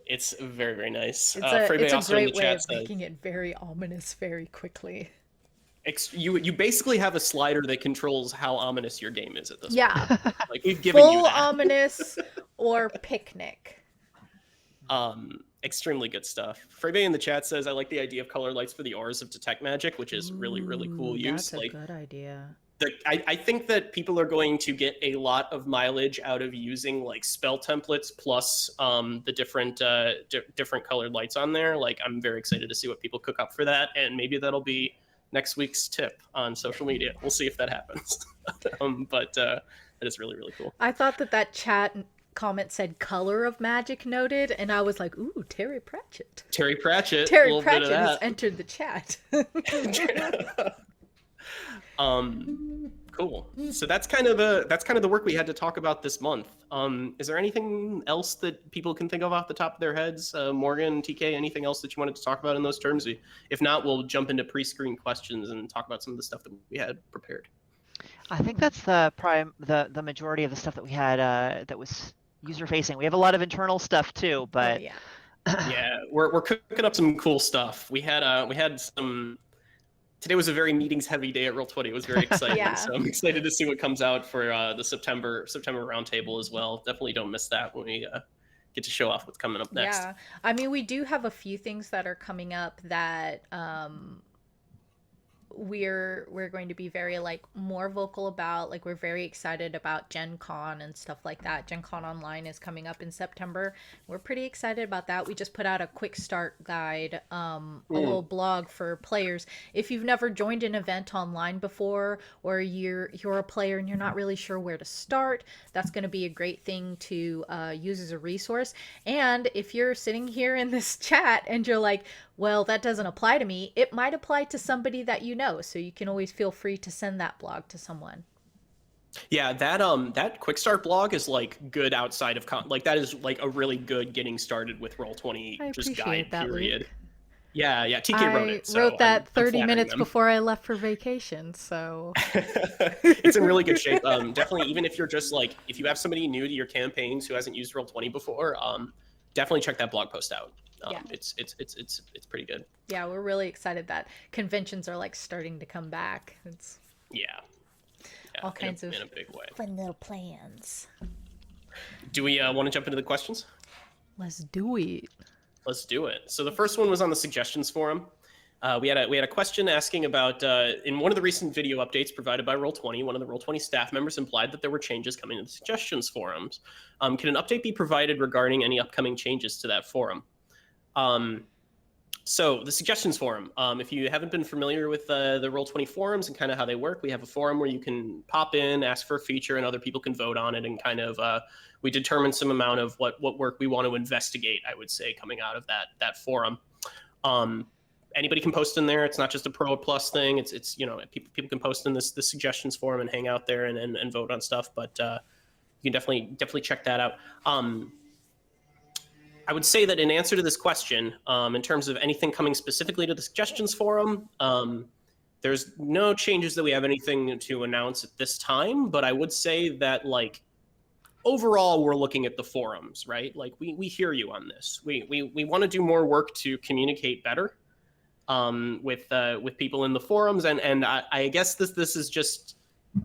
Speaker 2: It's very, very nice.
Speaker 3: It's a
Speaker 2: also in the
Speaker 3: great way
Speaker 2: chat
Speaker 3: of
Speaker 2: says,
Speaker 3: making it very ominous very quickly.
Speaker 2: you basically have a slider that controls how ominous your game is at this
Speaker 3: Yeah.
Speaker 2: point. Like we've given you
Speaker 3: Full
Speaker 2: that.
Speaker 3: ominous or picnic.
Speaker 2: Extremely good stuff. Frebe in the chat says, I like the idea of color lights for the auras of detect magic, which is really, really cool use.
Speaker 3: That's a good idea.
Speaker 2: I think that people are going to get a lot of mileage out of using like spell templates plus the different colored lights on there. Like I'm very excited to see what people cook up for that, and maybe that'll be next week's tip on social media. We'll see if that happens. But that is really, really cool.
Speaker 3: I thought that chat comment said color of magic noted, and I was like, ooh, Terry Pratchett.
Speaker 2: Terry Pratchett.
Speaker 3: Terry Pratchett has entered the chat.
Speaker 2: Cool. So that's kind of the work we had to talk about this month. Is there anything else that people can think of off the top of their heads? Morgan, TK, anything else that you wanted to talk about in those terms? If not, we'll jump into pre-screen questions and talk about some of the stuff that we had prepared.
Speaker 1: I think that's the majority of the stuff that we had that was user facing. We have a lot of internal stuff too, but
Speaker 3: yeah.
Speaker 2: Yeah, we're cooking up some cool stuff. We had some. Today was a very meetings heavy day at Roll20. It was very exciting.
Speaker 3: Yeah.
Speaker 2: So I'm excited to see what comes out for the September Roundtable as well. Definitely don't miss that when we get to show off what's coming up next.
Speaker 3: Yeah. I mean, we do have a few things that are coming up that we're going to be very like more vocal about. Like we're very excited about Gen Con and stuff like that. Gen Con Online is coming up in September. We're pretty excited about that. We just put out a quick start guide, a little blog for players. If you've never joined an event online before, or you're a player and you're not really sure where to start, that's going to be a great thing to use as a resource. And if you're sitting here in this chat and you're like, well, that doesn't apply to me, it might apply to somebody that you know, so you can always feel free to send that blog to someone.
Speaker 2: Yeah, that quick start blog is like good outside of like that is like a really good getting started with Roll20 just guide
Speaker 3: that,
Speaker 2: period.
Speaker 3: Luke.
Speaker 2: Yeah, TK wrote it.
Speaker 3: I wrote that 30 minutes
Speaker 2: them.
Speaker 3: before I left for vacation, so
Speaker 2: it's in really good shape. Definitely, even if you're just like if you have somebody new to your campaigns who hasn't used Roll20 before, definitely check that blog post out.
Speaker 3: Yeah.
Speaker 2: It's pretty good.
Speaker 3: Yeah, we're really excited that conventions are like starting to come back. It's all kinds of
Speaker 2: in a big way.
Speaker 3: fun little plans.
Speaker 2: Do we want to jump into the questions?
Speaker 3: Let's do it.
Speaker 2: Let's do it. So the first one was on the suggestions forum. We had a question asking about in one of the recent video updates provided by Roll20, one of the Roll20 staff members implied that there were changes coming to the suggestions forums. Can an update be provided regarding any upcoming changes to that forum? So the suggestions forum, if you haven't been familiar with the Roll20 forums and kind of how they work, we have a forum where you can pop in, ask for a feature, and other people can vote on it, and kind of we determine some amount of what work we want to investigate, I would say, coming out of that forum. Anybody can post in there. It's not just a Pro Plus thing. It's people can post in the suggestions forum and hang out there and vote on stuff. But you can definitely check that out. I would say that in answer to this question, in terms of anything coming specifically to the suggestions forum, there's no changes that we have anything to announce at this time. But I would say that like overall, we're looking at the forums, right? Like we hear you on this. We want to do more work to communicate better with people in the forums, and I guess this is just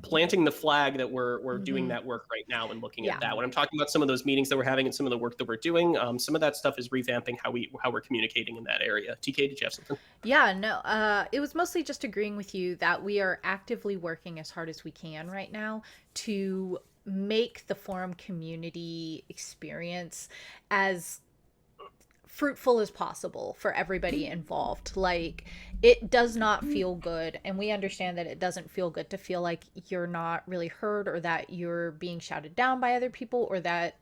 Speaker 2: planting the flag that we're doing that work right now and looking at that. When I'm talking about some of those meetings that we're having and some of the work that we're doing, some of that stuff is revamping how we're communicating in that area. TK, did you have something?
Speaker 3: Yeah, no, it was mostly just agreeing with you that we are actively working as hard as we can right now to make the forum community experience as fruitful as possible for everybody involved. Like, it does not feel good, and we understand that it doesn't feel good to feel like you're not really heard, or that you're being shouted down by other people, or that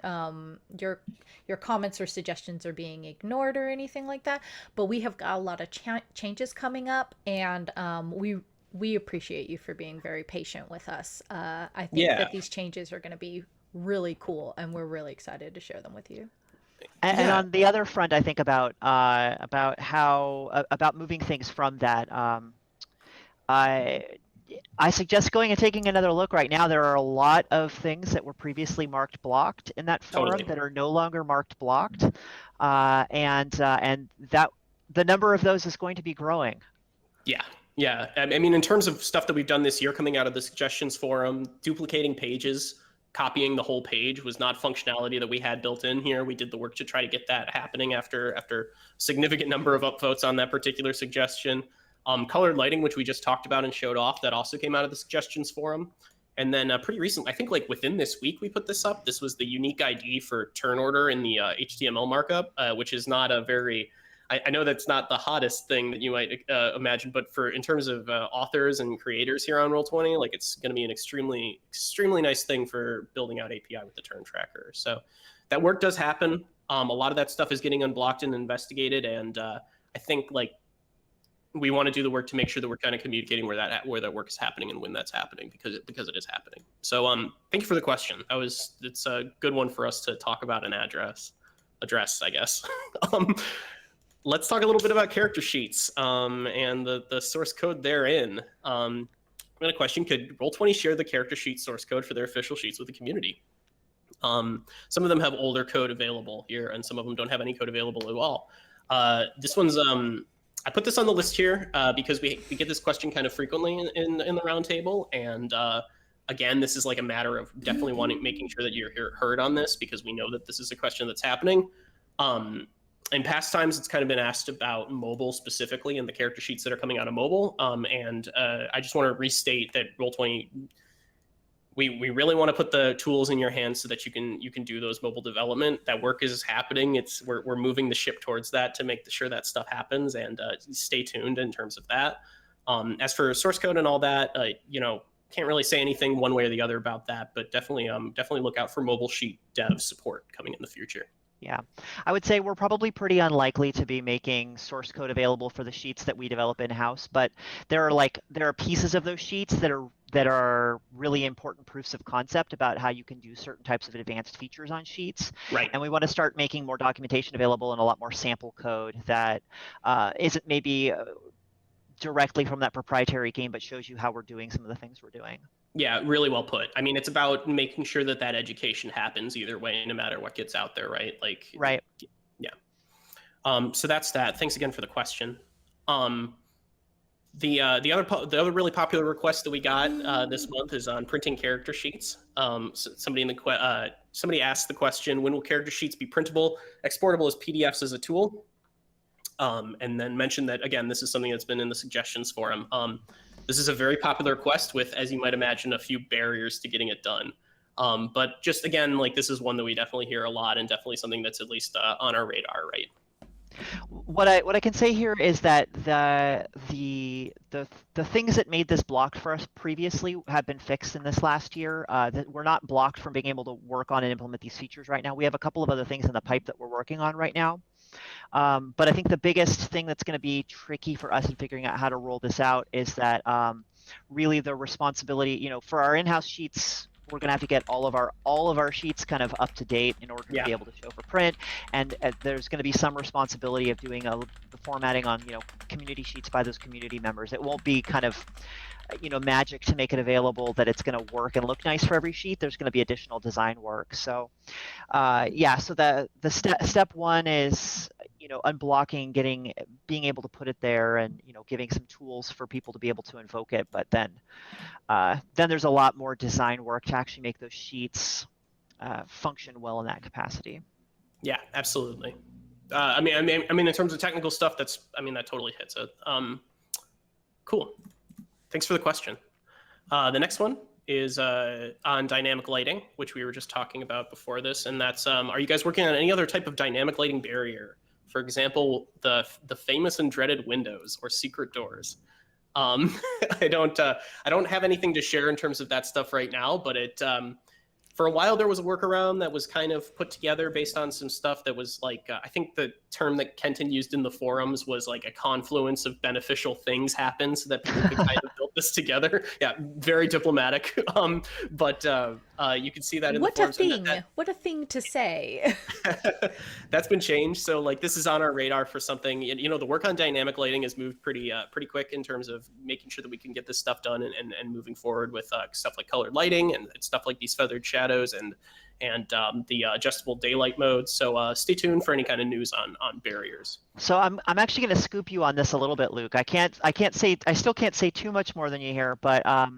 Speaker 3: your comments or suggestions are being ignored or anything like that. But we have got a lot of changes coming up, and we appreciate you for being very patient with us. I think that these changes are going to be really cool, and we're really excited to share them with you.
Speaker 1: And on the other front, I think about moving things from that. I suggest going and taking another look right now. There are a lot of things that were previously marked blocked in that forum that are no longer marked blocked, and that the number of those is going to be growing.
Speaker 2: Yeah. I mean, in terms of stuff that we've done this year coming out of the suggestions forum, duplicating pages, copying the whole page was not functionality that we had built in here. We did the work to try to get that happening after a significant number of upvotes on that particular suggestion. Colored lighting, which we just talked about and showed off, that also came out of the suggestions forum. And then pretty recently, I think like within this week, we put this up. This was the unique ID for turn order in the HTML markup, which is not a very... I know that's not the hottest thing that you might imagine, but in terms of authors and creators here on Roll20, like, it's going to be an extremely, extremely nice thing for building out API with the turn tracker. So that work does happen. A lot of that stuff is getting unblocked and investigated, and I think like we want to do the work to make sure that we're kind of communicating where that work is happening and when that's happening, because it is happening. So thank you for the question. It's a good one for us to talk about and address, I guess. Let's talk a little bit about character sheets and the source code therein. I've got a question. Could Roll20 share the character sheet source code for their official sheets with the community? Some of them have older code available here, and some of them don't have any code available at all. This one's... I put this on the list here because we get this question kind of frequently in the roundtable. And again, this is like a matter of definitely making sure that you're heard on this, because we know that this is a question that's happening. In past times, it's kind of been asked about mobile specifically and the character sheets that are coming out of mobile. And I just want to restate that Roll20, we really want to put the tools in your hands so that you can do those mobile development. That work is happening. We're moving the ship towards that to make sure that stuff happens, and stay tuned in terms of that. As for source code and all that, can't really say anything one way or the other about that, but definitely look out for mobile sheet dev support coming in the future.
Speaker 1: Yeah, I would say we're probably pretty unlikely to be making source code available for the sheets that we develop in-house, but there are pieces of those sheets that are really important proofs of concept about how you can do certain types of advanced features on sheets.
Speaker 2: Right.
Speaker 1: And we want to start making more documentation available and a lot more sample code that isn't maybe directly from that proprietary game, but shows you how we're doing some of the things we're doing.
Speaker 2: Yeah, really well put. I mean, it's about making sure that education happens either way, no matter what gets out there, right?
Speaker 1: Right.
Speaker 2: Yeah. So that's that. Thanks again for the question. The other really popular request that we got this month is on printing character sheets. Somebody asked the question: when will character sheets be printable, exportable as PDFs as a tool? And then mentioned that, again, this is something that's been in the suggestions forum. This is a very popular request with, as you might imagine, a few barriers to getting it done. But just again, this is one that we definitely hear a lot, and definitely something that's at least on our radar, right?
Speaker 1: What I can say here is that the things that made this blocked for us previously have been fixed in this last year. That we're not blocked from being able to work on and implement these features right now. We have a couple of other things in the pipe that we're working on right now. But I think the biggest thing that's going to be tricky for us in figuring out how to roll this out is that really the responsibility, for our in-house sheets, we're going to have to get all of our sheets kind of up to date in order to be able to show for print. And there's going to be some responsibility of doing the formatting on, community sheets by those community members. It won't be kind of, magic to make it available that it's going to work and look nice for every sheet. There's going to be additional design work. So, so the step one is, unblocking, being able to put it there, and giving some tools for people to be able to invoke it. But then there's a lot more design work to actually make those sheets function well in that capacity.
Speaker 2: Yeah, absolutely. I mean, in terms of technical stuff, that totally hits it. Cool. Thanks for the question. The next one is on dynamic lighting, which we were just talking about before this, and that's are you guys working on any other type of dynamic lighting barrier? For example, the famous and dreaded windows or secret doors. I don't have anything to share in terms of that stuff right now, but for a while there was a workaround that was kind of put together based on some stuff that was like, I think the term that Kenton used in the forums was like a confluence of beneficial things happened so that people could kind of build this together. Yeah, very diplomatic. But you can see that in the forums.
Speaker 3: What a thing to say.
Speaker 2: That's been changed. So like this is on our radar for something. The work on dynamic lighting has moved pretty quick in terms of making sure that we can get this stuff done and moving forward with stuff like colored lighting and stuff like these feathered shadows and the adjustable daylight mode. So stay tuned for any kind of news on barriers.
Speaker 1: So I'm actually going to scoop you on this a little bit, Luke. I still can't say too much more than you hear, but I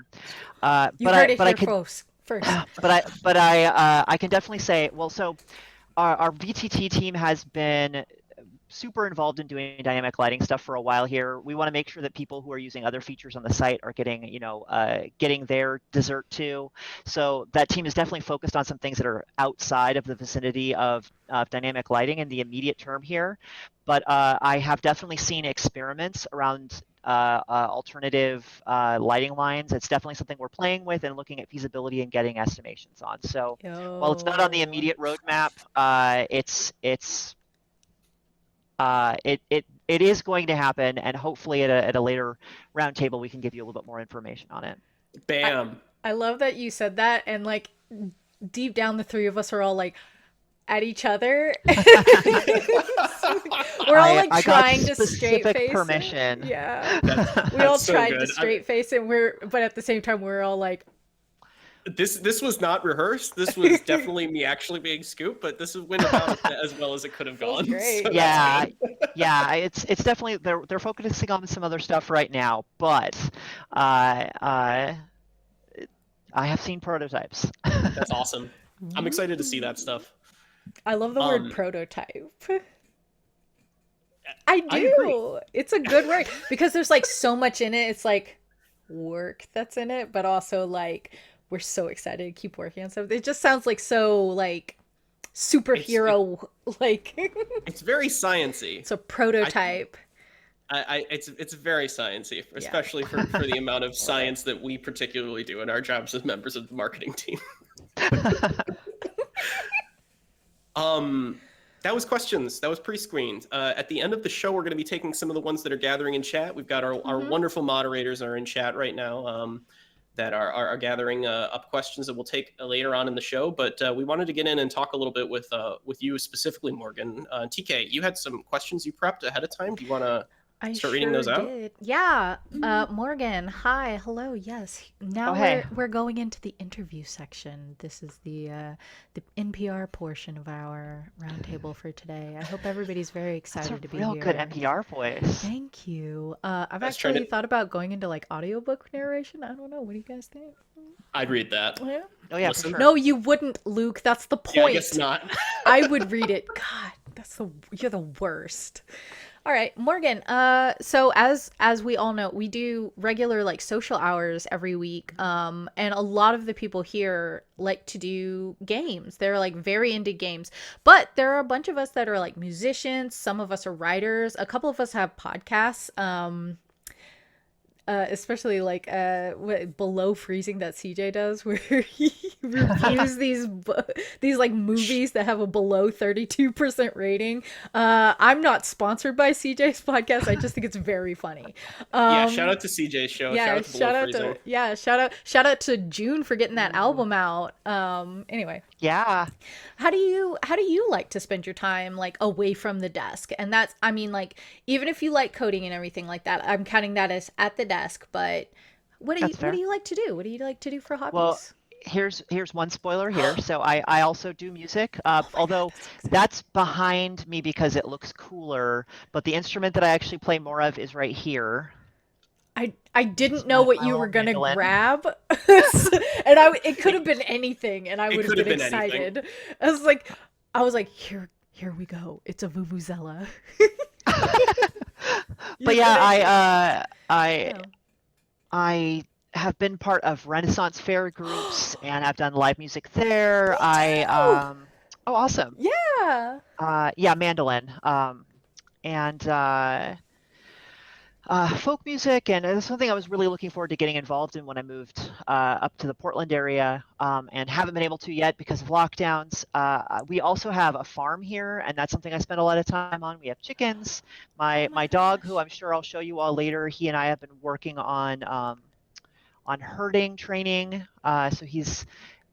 Speaker 1: can definitely say, well, so our VTT team has been super involved in doing dynamic lighting stuff for a while here. We want to make sure that people who are using other features on the site are getting their dessert too. So that team is definitely focused on some things that are outside of the vicinity of dynamic lighting in the immediate term here. But I have definitely seen experiments around alternative lighting lines. It's definitely something we're playing with and looking at feasibility and getting estimations on. So while it's not on the immediate roadmap, it is going to happen, and hopefully at a later roundtable we can give you a little bit more information on it.
Speaker 2: Bam!
Speaker 3: I love that you said that, and like deep down the three of us are all like at each other. We're all like trying to straight face
Speaker 1: permission.
Speaker 3: It. Yeah, we all tried to straight face it. But at the same time we're all like.
Speaker 2: This was not rehearsed. This was definitely me actually being scooped, but this went about as well as it could have gone.
Speaker 3: Great.
Speaker 2: So
Speaker 1: yeah. It's definitely they're focusing on some other stuff right now, but I have seen prototypes.
Speaker 2: That's awesome. I'm excited to see that stuff.
Speaker 3: I love the word prototype. I do.
Speaker 2: I agree.
Speaker 3: It's a good word because there's like so much in it. It's like work that's in it, but also like. We're so excited to keep working on stuff. It just sounds like so like superhero like.
Speaker 2: It's very sciencey.
Speaker 3: It's a prototype.
Speaker 2: It's very sciencey, especially for the amount of science that we particularly do in our jobs as members of the marketing team. That was questions. That was pre-screened. At the end of the show, we're going to be taking some of the ones that are gathering in chat. We've got our wonderful moderators are in chat right now. That are gathering up questions that we'll take later on in the show. But we wanted to get in and talk a little bit with you specifically, Morgan. TK, you had some questions you prepped ahead of time. Do you want to start reading those out?
Speaker 3: Yeah. Morgan, hi, hello, yes. Now we're going into the interview section. This is the NPR portion of our roundtable for today. I hope everybody's very excited to be here.
Speaker 1: That's a real good NPR voice.
Speaker 3: Thank you. I've actually thought about going into like audiobook narration. I don't know. What do you guys think?
Speaker 2: I'd read that.
Speaker 3: Yeah.
Speaker 1: Oh yeah, for sure.
Speaker 3: No, you wouldn't, Luke. That's the point.
Speaker 2: Yeah, I guess not.
Speaker 3: I would read it. God, you're the worst. All right, Morgan. So as we all know, we do regular like social hours every week. And a lot of the people here like to do games. They're like very into games. But there are a bunch of us that are like musicians. Some of us are writers. A couple of us have podcasts. Especially like Below Freezing that CJ does, where he reviews these like movies that have a below 32% rating. I'm not sponsored by CJ's podcast. I just think it's very funny.
Speaker 2: Shout out to CJ's show.
Speaker 3: Yeah, shout out to June for getting that album out. Anyway.
Speaker 1: Yeah.
Speaker 3: How do you like to spend your time like away from the desk? And that's, I mean, like, even if you like coding and everything like that, I'm counting that as at the desk, but what do you like to do? What do you like to do for hobbies?
Speaker 1: Well, here's one spoiler here. So I also do music,
Speaker 3: Oh my God,
Speaker 1: although
Speaker 3: that's so exciting.
Speaker 1: that's behind me because it looks cooler. But the instrument that I actually play more of is right here.
Speaker 3: I
Speaker 1: It's
Speaker 3: didn't know what
Speaker 1: my
Speaker 3: you
Speaker 1: little
Speaker 3: were gonna
Speaker 1: mandolin.
Speaker 3: grab, and it could have been anything, and I
Speaker 2: It
Speaker 3: would have
Speaker 2: could have
Speaker 3: been
Speaker 2: been anything.
Speaker 3: excited. I was like, here we go. It's a vuvuzela.
Speaker 1: But
Speaker 3: You're
Speaker 1: yeah,
Speaker 3: good at it. Oh.
Speaker 1: I have been part of Renaissance Fair groups and I've done live music there.
Speaker 3: Me too.
Speaker 1: Oh, awesome.
Speaker 3: Yeah.
Speaker 1: Yeah, mandolin. And folk music, and it's something I was really looking forward to getting involved in when I moved up to the Portland area, and haven't been able to yet because of lockdowns. We also have a farm here, and that's something I spend a lot of time on. We have chickens.
Speaker 3: Oh
Speaker 1: My
Speaker 3: my
Speaker 1: my dog, who
Speaker 3: gosh.
Speaker 1: I'm sure I'll show you all later, he and I have been working on herding training. So he's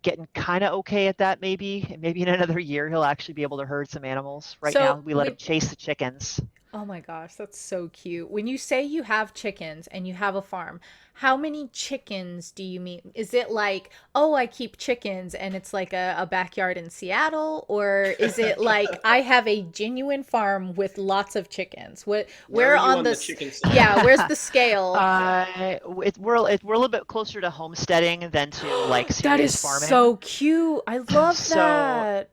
Speaker 1: getting kind of okay at that. Maybe in another year he'll actually be able to herd some animals. Right now
Speaker 3: So
Speaker 1: we let him chase the chickens.
Speaker 3: oh my gosh, that's so cute. When you say you have chickens and you have a farm, how many chickens do you mean? Is it like, oh, I keep chickens and it's like a backyard in Seattle? Or is it like I have a genuine farm with lots of chickens?
Speaker 2: Where are
Speaker 3: Where
Speaker 2: you
Speaker 3: on
Speaker 2: on the
Speaker 3: this,
Speaker 2: chicken scale?
Speaker 3: yeah, where's the scale?
Speaker 1: We're a little bit closer to homesteading than to like
Speaker 3: That is
Speaker 1: serious farming.
Speaker 3: so cute. I love
Speaker 1: So,
Speaker 3: that.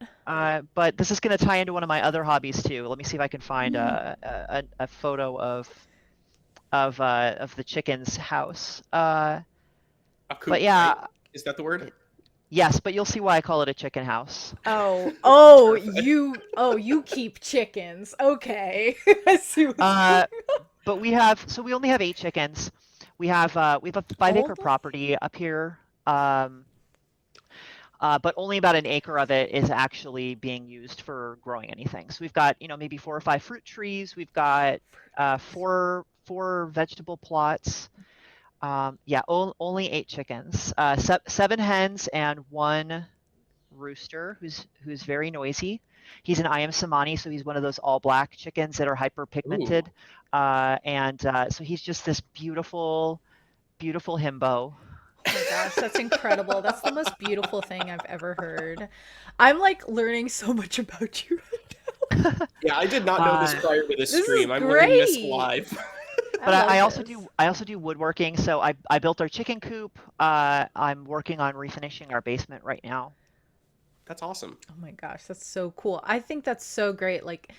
Speaker 1: but this is going to tie into one of my other hobbies too. Let me see if I can find
Speaker 3: Mm.
Speaker 1: a photo of the chicken's house.
Speaker 2: A
Speaker 1: But
Speaker 2: coop, right?
Speaker 1: yeah,
Speaker 2: Is that the word?
Speaker 1: yes, but you'll see why I call it a chicken house.
Speaker 2: Terrified.
Speaker 3: You keep chickens. Okay. I see what's going
Speaker 1: Uh,
Speaker 3: on.
Speaker 1: but we only have 8 chickens. We have a
Speaker 3: All
Speaker 1: 5 acre
Speaker 3: of them?
Speaker 1: property up here. Um, but only about an acre of it is actually being used for growing anything. So we've got, maybe 4 or 5 fruit trees. We've got four vegetable plots. Yeah, only 8 chickens. 7 hens and 1 rooster who's very noisy. He's an Iam Samani, so he's one of those all black chickens that are hyper
Speaker 2: Ooh.
Speaker 1: pigmented. And so he's just this beautiful, beautiful himbo.
Speaker 3: Oh my gosh, that's incredible. That's the most beautiful thing I've ever heard. I'm like learning so much about you right now.
Speaker 2: Yeah, I did not know this
Speaker 1: Uh,
Speaker 2: prior to this
Speaker 3: This is
Speaker 2: stream. I'm learning this
Speaker 3: great.
Speaker 2: live.
Speaker 3: I
Speaker 1: but
Speaker 3: love
Speaker 1: I also
Speaker 3: this.
Speaker 1: do woodworking. So I built our chicken coop. I'm working on refinishing our basement right now.
Speaker 2: That's awesome.
Speaker 3: Oh my gosh, that's so cool. I think that's so great. Like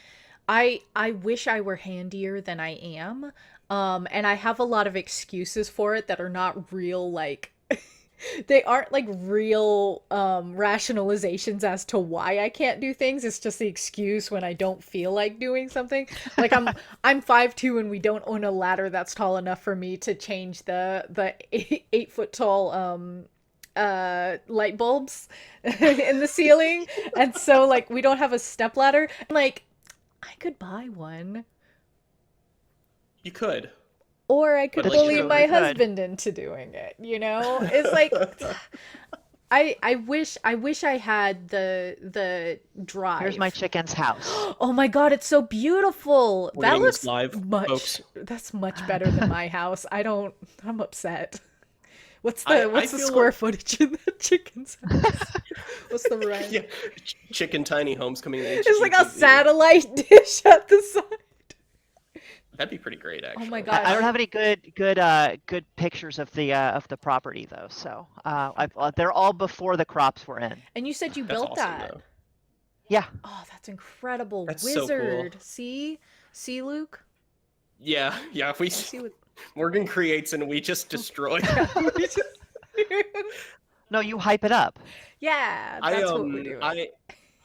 Speaker 3: I wish I were handier than I am. And I have a lot of excuses for it that are not real like they aren't like real rationalizations as to why I can't do things. It's just the excuse when I don't feel like doing something. Like I'm 5'2" and we don't own a ladder that's tall enough for me to change the 8 foot tall light bulbs in the ceiling. And so like we don't have a step ladder. Like I could buy one.
Speaker 2: You could,
Speaker 3: Or I could
Speaker 2: but
Speaker 1: That's
Speaker 2: like,
Speaker 3: bully
Speaker 1: true. You
Speaker 3: my
Speaker 1: could.
Speaker 3: husband into doing it, you know? It's like I wish I had the
Speaker 1: Here's my
Speaker 3: drive.
Speaker 1: chicken's house.
Speaker 3: Oh my god, it's so beautiful.
Speaker 2: we're
Speaker 3: That
Speaker 2: getting this
Speaker 3: looks
Speaker 2: live,
Speaker 3: much
Speaker 2: folks.
Speaker 3: that's much better than my house. I'm upset.
Speaker 2: I
Speaker 3: What's the
Speaker 2: feel
Speaker 3: square
Speaker 2: like
Speaker 3: footage in the chicken's house? What's the rent?
Speaker 2: yeah, chicken tiny homes coming to
Speaker 3: It's like a
Speaker 2: HGTV.
Speaker 3: satellite dish at the side.
Speaker 2: That'd be pretty great,
Speaker 3: Oh my
Speaker 2: actually.
Speaker 1: I
Speaker 3: gosh.
Speaker 1: don't have any good pictures of the property though. So they're all before the crops were in.
Speaker 3: And you said you
Speaker 2: That's
Speaker 3: built
Speaker 2: awesome,
Speaker 3: that.
Speaker 2: though.
Speaker 1: Yeah.
Speaker 3: Oh, that's incredible.
Speaker 2: That's so cool.
Speaker 3: Wizard. See? See, Luke?
Speaker 2: Yeah, yeah. If we
Speaker 3: You see what
Speaker 2: Morgan creates and we just destroy.
Speaker 3: we just
Speaker 1: No, you hype it up.
Speaker 3: Yeah,
Speaker 2: I
Speaker 3: that's what we're doing.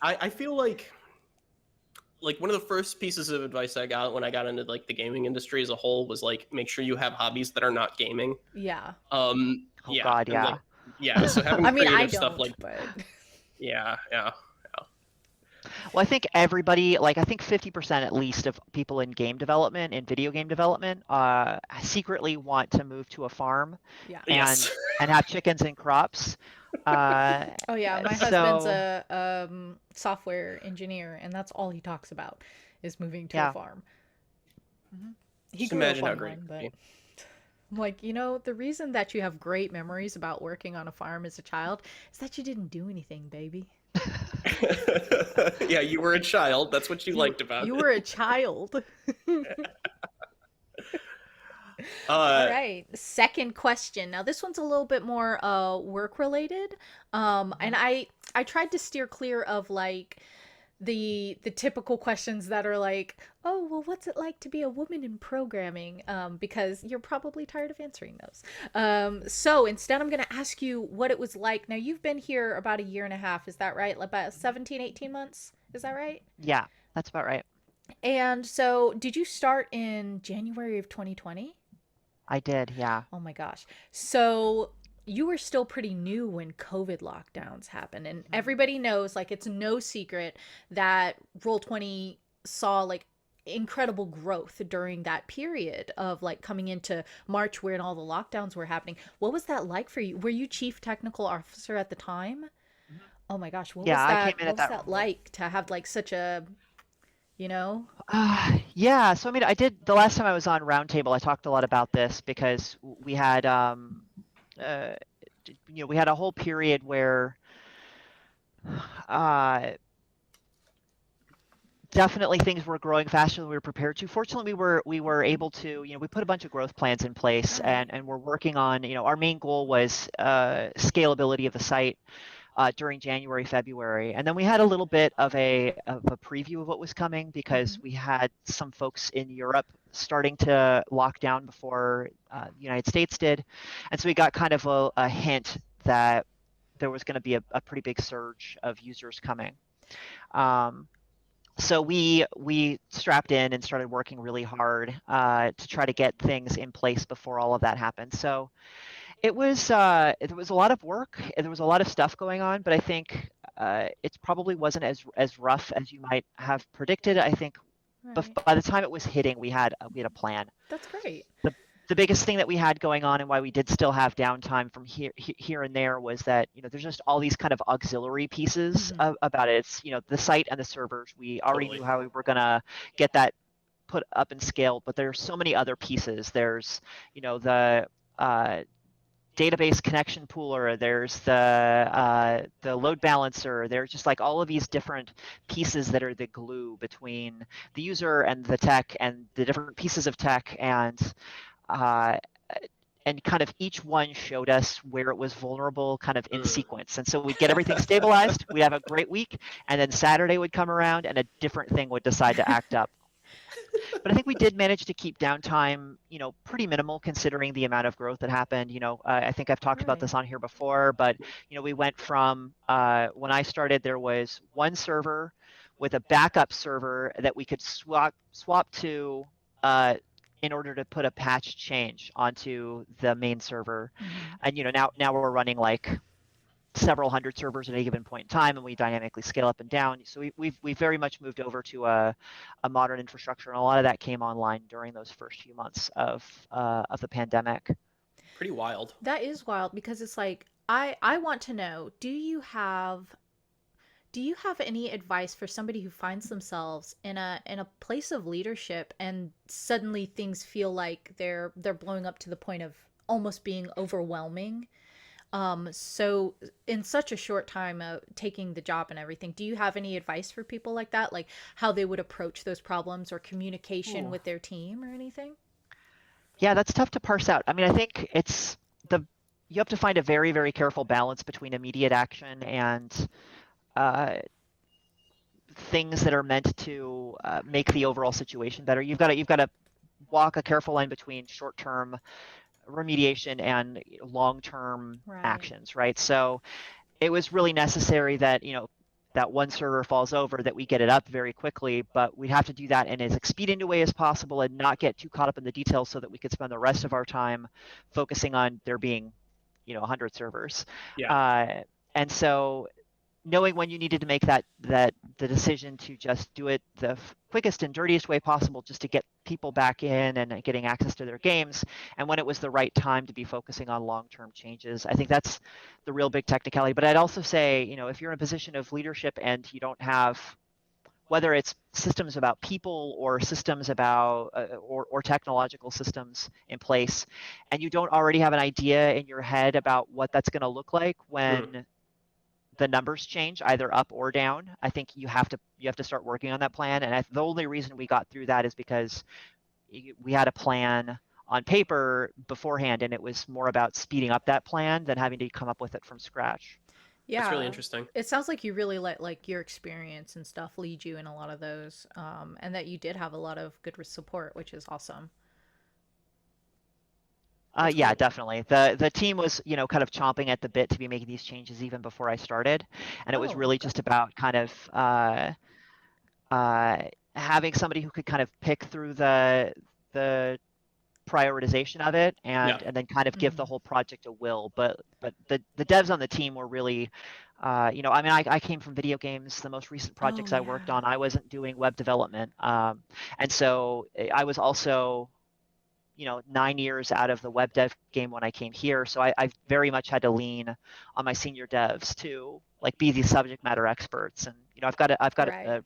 Speaker 2: I feel like one of the first pieces of advice I got when I got into like the gaming industry as a whole was like make sure you have hobbies that are not gaming.
Speaker 3: Yeah.
Speaker 1: Oh
Speaker 2: Yeah,
Speaker 1: God,
Speaker 2: and
Speaker 1: yeah.
Speaker 2: like yeah, so having
Speaker 3: I mean, I
Speaker 2: creative stuff
Speaker 3: don't,
Speaker 2: like
Speaker 3: but
Speaker 2: yeah, yeah.
Speaker 1: Well, I think everybody, like I think 50% at least of people in game development, in video game development, secretly want to move to a farm
Speaker 3: yeah.
Speaker 2: Yes.
Speaker 1: and have chickens and crops. Uh,
Speaker 3: Oh yeah, my husband's
Speaker 1: so
Speaker 3: a software engineer and that's all he talks about is moving to a
Speaker 1: yeah.
Speaker 3: farm.
Speaker 1: Mhm.
Speaker 3: He
Speaker 2: Just
Speaker 3: grew up
Speaker 2: imagine how
Speaker 3: on
Speaker 2: great
Speaker 3: one,
Speaker 2: it
Speaker 3: but
Speaker 2: would be.
Speaker 3: I'm like, you know, the reason that you have great memories about working on a farm as a child is that you didn't do anything, baby.
Speaker 2: Yeah, you were a child. That's what you liked about
Speaker 3: You
Speaker 2: it.
Speaker 3: were a child. All
Speaker 2: Uh,
Speaker 3: right. Second question. Now this one's a little bit more work related. And I tried to steer clear of like the typical questions that are like, oh, well, what's it like to be a woman in programming? Because you're probably tired of answering those. So instead, I'm going to ask you what it was like. Now, you've been here about a year and a half. Is that right? About 17, 18 months? Is that right?
Speaker 1: Yeah, that's about right.
Speaker 3: And so, did you start in January of 2020?
Speaker 1: I did, yeah.
Speaker 3: Oh my gosh. So you were still pretty new when COVID lockdowns happened. And everybody knows, like, it's no secret that Roll20 saw, like, incredible growth during that period of like coming into March when all the lockdowns were happening. What was that like for you? Were you chief technical officer at the time?
Speaker 1: Mhm.
Speaker 3: Oh my gosh,
Speaker 1: Yeah, I came in
Speaker 3: what
Speaker 1: at
Speaker 3: was
Speaker 1: that
Speaker 3: that
Speaker 1: role.
Speaker 3: like to have like such a, you know?
Speaker 1: Yeah, so I mean, I did the last time I was on Roundtable, I talked a lot about this because we had, uh, we had a whole period where uh, definitely things were growing faster than we were prepared to. Fortunately, we were able to, we put a bunch of growth plans in place,
Speaker 3: Right.
Speaker 1: and we're working on, our main goal was scalability of the site during January, February, and then we had a little bit of a preview of what was coming because
Speaker 3: Hmm.
Speaker 1: we had some folks in Europe starting to lock down before the United States did, and so we got kind of a hint that there was going to be a pretty big surge of users coming. Um, so we strapped in and started working really hard to try to get things in place before all of that happened. So it was a lot of work. And there was a lot of stuff going on, but I think it probably wasn't as rough as you might have predicted. I think
Speaker 3: Right.
Speaker 1: by the time it was hitting, we had a plan.
Speaker 3: That's great.
Speaker 1: The the biggest thing that we had going on and why we did still have downtime from here and there was that there's just all these kind of auxiliary pieces
Speaker 3: Hmm.
Speaker 1: about it. It's the site and the servers. We already
Speaker 2: totally.
Speaker 1: knew how we were gonna get that put up and scaled, but there's so many other pieces. There's the database connection pooler, there's the load balancer, there's just like all of these different pieces that are the glue between the user and the tech and the different pieces of tech, uh, and kind of each one showed us where it was vulnerable kind of in
Speaker 2: Mm.
Speaker 1: sequence. And so we'd get everything stabilized, we'd have a great week, and then Saturday would come around and a different thing would decide to act up. But I think we did manage to keep downtime, pretty minimal considering the amount of growth that happened. I think I've talked about
Speaker 3: Right.
Speaker 1: this on here before, but we went from when I started, there was one server with a backup server that we could swap to uh, in order to put a patch change onto the main server.
Speaker 3: Hmm.
Speaker 1: And now we're running like several hundred servers at any given point in time, and we dynamically scale up and down. So we've very much moved over to a modern infrastructure, and a lot of that came online during those first few months of the pandemic.
Speaker 2: Pretty wild.
Speaker 3: That is wild because it's like I want to know, do you have any advice for somebody who finds themselves in a place of leadership and suddenly things feel like they're blowing up to the point of almost being overwhelming? So in such a short time taking the job and everything, do you have any advice for people like that? Like how they would approach those problems or communication
Speaker 1: Ooh.
Speaker 3: with their team or anything?
Speaker 1: Yeah, that's tough to parse out. I mean, I think the you have to find a very, very careful balance between immediate action and uh, things that are meant to make the overall situation better. You've got to walk a careful line between short-term remediation and long-term
Speaker 3: Right.
Speaker 1: actions, right? So it was really necessary that that one server falls over, that we get it up very quickly, but we have to do that in as expedient a way as possible and not get too caught up in the details so that we could spend the rest of our time focusing on there being 100 servers.
Speaker 2: Yeah.
Speaker 1: uh, and so knowing when you needed to make the decision to just do it the quickest and dirtiest way possible just to get people back in and getting access to their games, and when it was the right time to be focusing on long-term changes. I think that's the real big technicality. But I'd also say, if you're in a position of leadership and you don't have, whether it's systems about people or systems about or technological systems in place, and you don't already have an idea in your head about what that's going to look like when the numbers change, either up or down, I think you have to start working on that plan. And the only reason we got through that is because we had a plan on paper beforehand, and it was more about speeding up that plan than having to come up with it from scratch.
Speaker 3: Yeah,
Speaker 2: That's really interesting.
Speaker 3: it sounds like you really let like your experience and stuff lead you in a lot of those, and that you did have a lot of good support, which is awesome. That's
Speaker 1: Yeah,
Speaker 3: great.
Speaker 1: definitely. The team was, kind of chomping at the bit to be making these changes even before I started, and it was
Speaker 3: Oh,
Speaker 1: really
Speaker 3: okay.
Speaker 1: just about kind of having somebody who could kind of pick through the prioritization of it
Speaker 2: Yeah.
Speaker 1: and then kind of give the
Speaker 3: Mhm.
Speaker 1: whole project a will. But the devs on the team were really, I mean, I came from video games. The most recent
Speaker 3: Oh
Speaker 1: projects I
Speaker 3: yeah.
Speaker 1: worked on, I wasn't doing web development, and so I was also 9 years out of the web dev game when I came here. So I very much had to lean on my senior devs to like be the subject matter experts. And
Speaker 3: Right.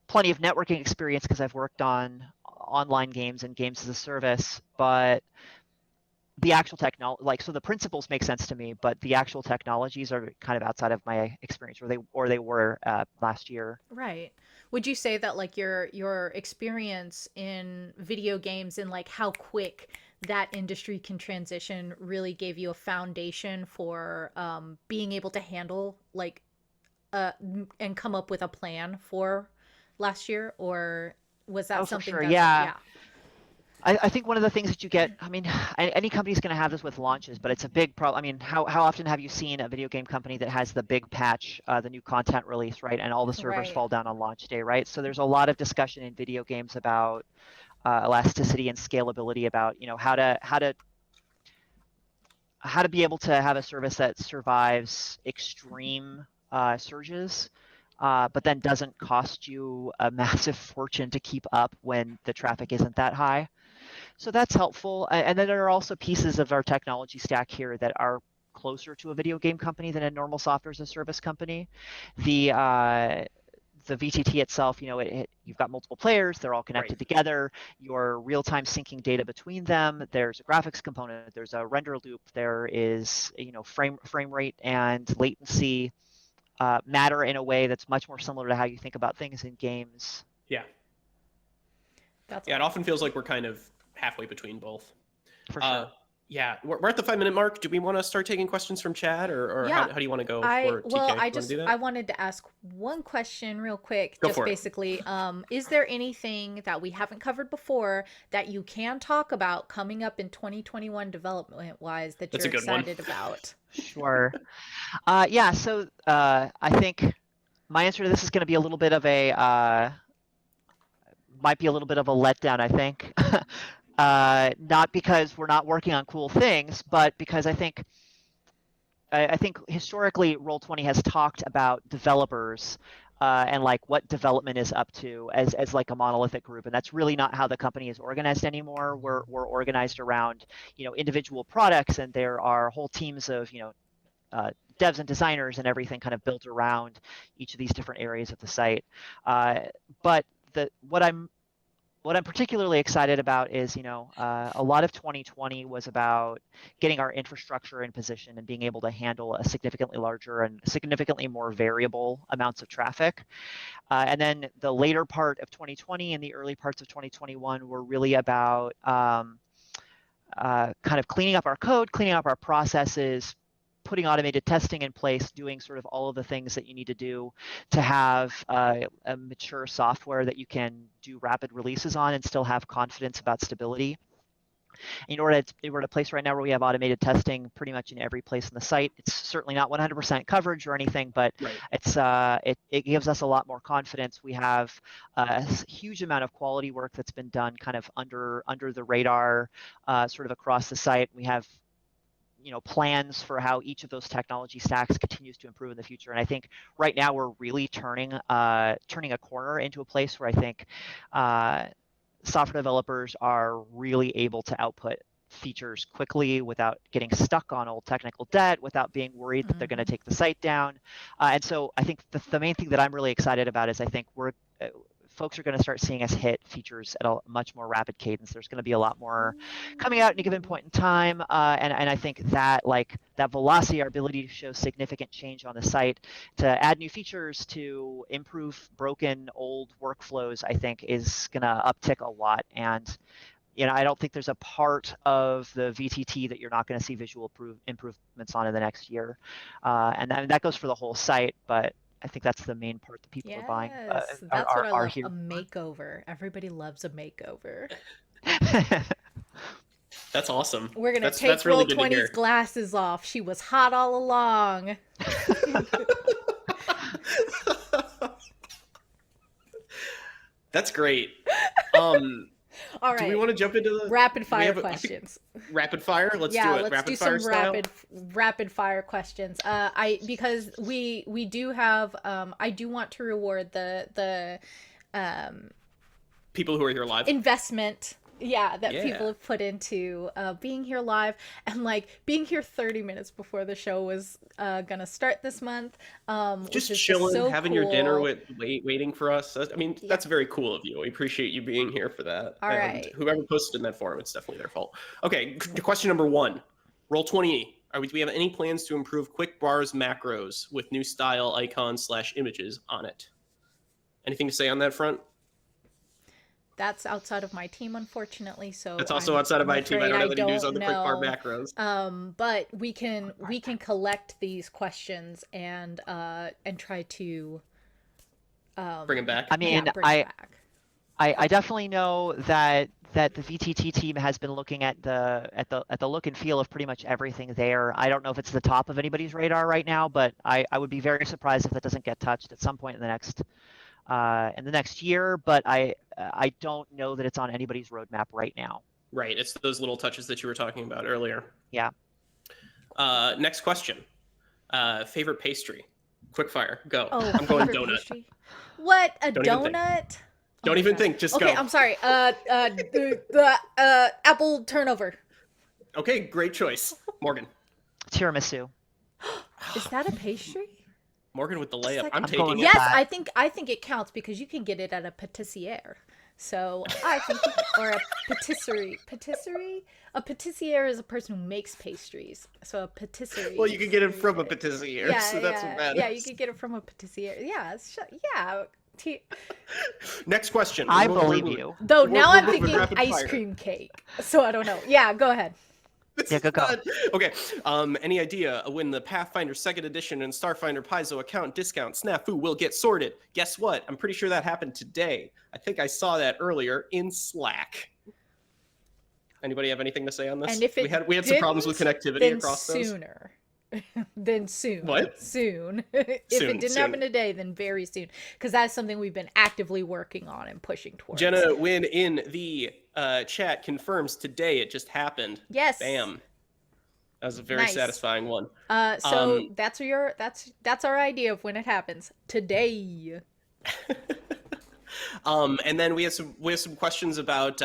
Speaker 1: plenty of networking experience because I've worked on online games and games as a service, but the actual technology, so the principles make sense to me, but the actual technologies are kind of outside of my experience, or they were last year.
Speaker 3: Right. Would you say that like your experience in video games and like how quick that industry can transition really gave you a foundation for being able to handle like and come up with a plan for last year, or was that
Speaker 1: Oh, for
Speaker 3: something
Speaker 1: sure.
Speaker 3: that's
Speaker 1: Yeah.
Speaker 3: yeah.
Speaker 1: I think one of the things that you get, I mean, any company's going to have this with launches, but it's a big problem. I mean, how often have you seen a video game company that has the big patch, the new content release, right? And all the servers
Speaker 3: Right.
Speaker 1: fall down on launch day, right? So there's a lot of discussion in video games about elasticity and scalability, about, how to be able to have a service that survives extreme surges, but then doesn't cost you a massive fortune to keep up when the traffic isn't that high. So that's helpful. And then there are also pieces of our technology stack here that are closer to a video game company than a normal software as a service company. The uh, the VTT itself, you've got multiple players, they're all
Speaker 2: Right.
Speaker 1: connected together, you're real-time syncing data between them, there's a graphics component, there's a render loop, there is, frame rate and latency matter in a way that's much more similar to how you think about things in games.
Speaker 2: Yeah.
Speaker 3: That's
Speaker 2: Yeah. It
Speaker 3: awesome.
Speaker 2: often feels like we're kind of halfway between both.
Speaker 1: For
Speaker 2: Uh,
Speaker 1: sure.
Speaker 2: yeah. We're at the 5 minute mark. Do we want to start taking questions from chat, or
Speaker 3: Yeah.
Speaker 2: how do you want to go
Speaker 3: I
Speaker 2: for
Speaker 3: well,
Speaker 2: TK? You
Speaker 3: I
Speaker 2: want to
Speaker 3: just
Speaker 2: do that?
Speaker 3: I wanted to ask one question real quick,
Speaker 2: Go
Speaker 3: just
Speaker 2: for it.
Speaker 3: basically, is there anything that we haven't covered before that you can talk about coming up in 2021 development wise that
Speaker 2: That's
Speaker 3: you're
Speaker 2: a good one.
Speaker 3: excited about?
Speaker 1: Sure. Yeah, so I think my answer to this is going to be a little bit of might be a little bit of a letdown, I think. Not because we're not working on cool things, but because I think historically Roll20 has talked about developers and like what development is up to as like a monolithic group, and that's really not how the company is organized anymore. We're organized around individual products, and there are whole teams of uh, devs and designers and everything kind of built around each of these different areas of the site. Uh, but what I'm particularly excited about is, a lot of 2020 was about getting our infrastructure in position and being able to handle a significantly larger and significantly more variable amounts of traffic. And then the later part of 2020 and the early parts of 2021 were really about kind of cleaning up our code, cleaning up our processes, putting automated testing in place, doing sort of all of the things that you need to do to have a mature software that you can do rapid releases on and still have confidence about stability. In order to, we're at a place right now where we have automated testing pretty much in every place in the site. It's certainly not 100% coverage or anything, but
Speaker 2: Right.
Speaker 1: it gives us a lot more confidence. We have a huge amount of quality work that's been done kind of under the radar, sort of across the site. We have plans for how each of those technology stacks continues to improve in the future. And I think right now we're really turning a corner into a place where I think software developers are really able to output features quickly without getting stuck on old technical debt, without being worried that they're going to take the site down. And so I think the main thing that I'm really excited about is I think folks are going to start seeing us hit features at a much more rapid cadence. There's going to be a lot more coming out at a given point in time, and I think that that velocity, our ability to show significant change on the site, to add new features, to improve broken old workflows, I think is going to uptick a lot. And I don't think there's a part of the VTT that you're not going to see visual improvements on in the next year, and that goes for the whole site, but I think that's the main part that people are buying.
Speaker 3: Yes, that's what I love. A makeover. Everybody loves a makeover.
Speaker 2: That's awesome.
Speaker 3: We're gonna
Speaker 2: that's
Speaker 3: take
Speaker 2: really
Speaker 3: Roll20's glasses off. She was hot all along.
Speaker 2: That's great.
Speaker 3: All right.
Speaker 2: Do we want to jump into the
Speaker 3: rapid fire questions?
Speaker 2: Rapid fire? Let's do it.
Speaker 3: Let's
Speaker 2: rapid
Speaker 3: do
Speaker 2: fire
Speaker 3: some
Speaker 2: style?
Speaker 3: rapid fire questions. Because we do have I do want to reward the
Speaker 2: people who are here live.
Speaker 3: Investment. That people have put into being here live, and being here 30 minutes before the show was gonna start this month.
Speaker 2: Just chilling,
Speaker 3: so
Speaker 2: having
Speaker 3: cool.
Speaker 2: your dinner waiting for us. I mean, that's very cool of you. We appreciate you being here for that.
Speaker 3: All right.
Speaker 2: Whoever posted in that forum, it's definitely their fault. Okay, question number 1. Roll20. Do we have any plans to improve quick bars macros with new style icons / images on it? Anything to say on that front?
Speaker 3: That's outside of my team, unfortunately. So
Speaker 2: that's also outside of my team. I don't have any news on the quick bar macros.
Speaker 3: But we can collect these questions and try to
Speaker 2: bring them back.
Speaker 1: I mean, I definitely know that the VTT team has been looking at the look and feel of pretty much everything there. I don't know if it's the top of anybody's radar right now, but I would be very surprised if that doesn't get touched at some point in the next year, but I don't know that it's on anybody's roadmap right now.
Speaker 2: Right, it's those little touches that you were talking about earlier.
Speaker 1: Yeah.
Speaker 2: Next question. Favorite pastry? Quick fire, go.
Speaker 3: Oh,
Speaker 2: I'm going donut.
Speaker 3: Pastry? What, a donut?
Speaker 2: Don't even think, just go.
Speaker 3: Okay, I'm sorry. The apple turnover.
Speaker 2: Okay, great choice. Morgan.
Speaker 1: Tiramisu.
Speaker 3: Is that a pastry?
Speaker 2: Morgan with the layup. I'm
Speaker 1: taking
Speaker 2: it.
Speaker 3: Yes, I think it counts because you can get it at a patissiere. So I think, or a patisserie. Patisserie? A patissiere is a person who makes pastries. So a patisserie.
Speaker 2: Well, you can get it from a patissiere, so that's what matters.
Speaker 3: Yeah, you can get it from a patissiere. Yeah,
Speaker 2: Next question.
Speaker 1: I believe you.
Speaker 3: Though now I'm thinking ice cream cake. So I don't know. Yeah, go ahead.
Speaker 1: Go.
Speaker 2: Okay. Any idea when the Pathfinder 2nd Edition and Starfinder Paizo account discount snafu will get sorted? Guess what? I'm pretty sure that happened today. I think I saw that earlier in Slack. Anybody have anything to say on this?
Speaker 3: And if it
Speaker 2: we had some problems with connectivity across
Speaker 3: those.
Speaker 2: Sooner.
Speaker 3: Then soon.
Speaker 2: What?
Speaker 3: Soon. If it didn't happen today, then very soon. Because that's something we've been actively working on and pushing towards.
Speaker 2: Jenna Wynn in the chat confirms today it just happened.
Speaker 3: Yes.
Speaker 2: Bam. That was a very satisfying one.
Speaker 3: So that's our idea of when it happens. Today.
Speaker 2: And then we have some questions about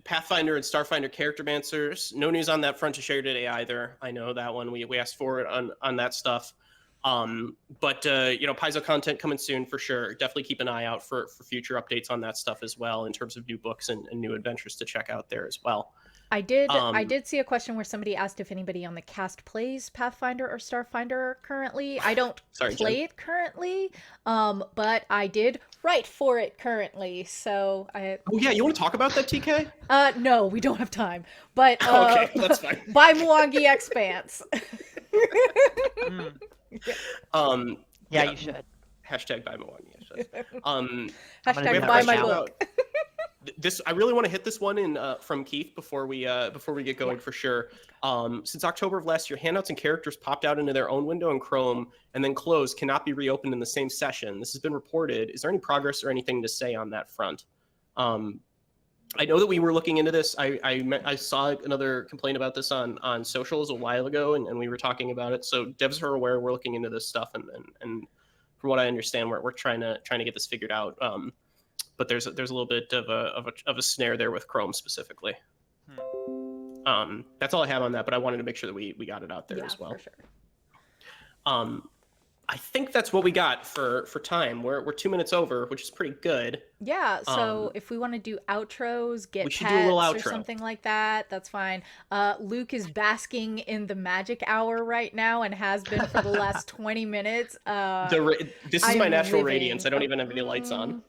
Speaker 2: Pathfinder and Starfinder character mancers. No news on that front to share today either. I know that one. We asked for it on that stuff. But Paizo content coming soon for sure. Definitely keep an eye out for future updates on that stuff as well, in terms of new books and new adventures to check out there as well.
Speaker 3: I did see a question where somebody asked if anybody on the cast plays Pathfinder or Starfinder currently. I don't play it currently, but I did write for it currently. So
Speaker 2: Oh yeah, you want to talk about that, TK?
Speaker 3: No, we don't have time. But
Speaker 2: okay, that's fine.
Speaker 3: Buy Mwangi Expanse.
Speaker 1: Yeah, you should.
Speaker 2: Hashtag buy Mwangi.
Speaker 3: Hashtag buy my book.
Speaker 2: This I really want to hit this one in from Keith before we get going for sure. Since October of last year, handouts and characters popped out into their own window in Chrome and then closed, cannot be reopened in the same session. This has been reported. Is there any progress or anything to say on that front? I know that we were looking into this. I saw another complaint about this on socials a while ago, and we were talking about it. So devs are aware we're looking into this stuff, and from what I understand, we're trying to get this figured out. But there's a little bit of a snare there with Chrome specifically. That's all I have on that, but I wanted to make sure that we got it out there as well.
Speaker 3: For sure.
Speaker 2: I think that's what we got for time. We're 2 minutes over, which is pretty good.
Speaker 3: Yeah, so if we want to do outros, get
Speaker 2: we should do a little
Speaker 3: pets or
Speaker 2: outro.
Speaker 3: something like that, that's fine. Luke is basking in the magic hour right now and has been for the last 20 minutes.
Speaker 2: This is my natural radiance. I don't even have any lights on.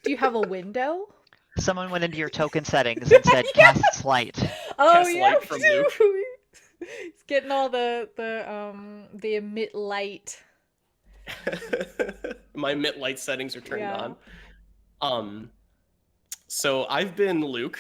Speaker 3: Do you have a window?
Speaker 1: Someone went into your token settings and said cast light.
Speaker 3: Oh,
Speaker 2: Cast
Speaker 3: yeah,
Speaker 2: light from Luke.
Speaker 3: He's getting all the emit light.
Speaker 2: My emit light settings are turned
Speaker 3: Yeah.
Speaker 2: on. So I've been Luke.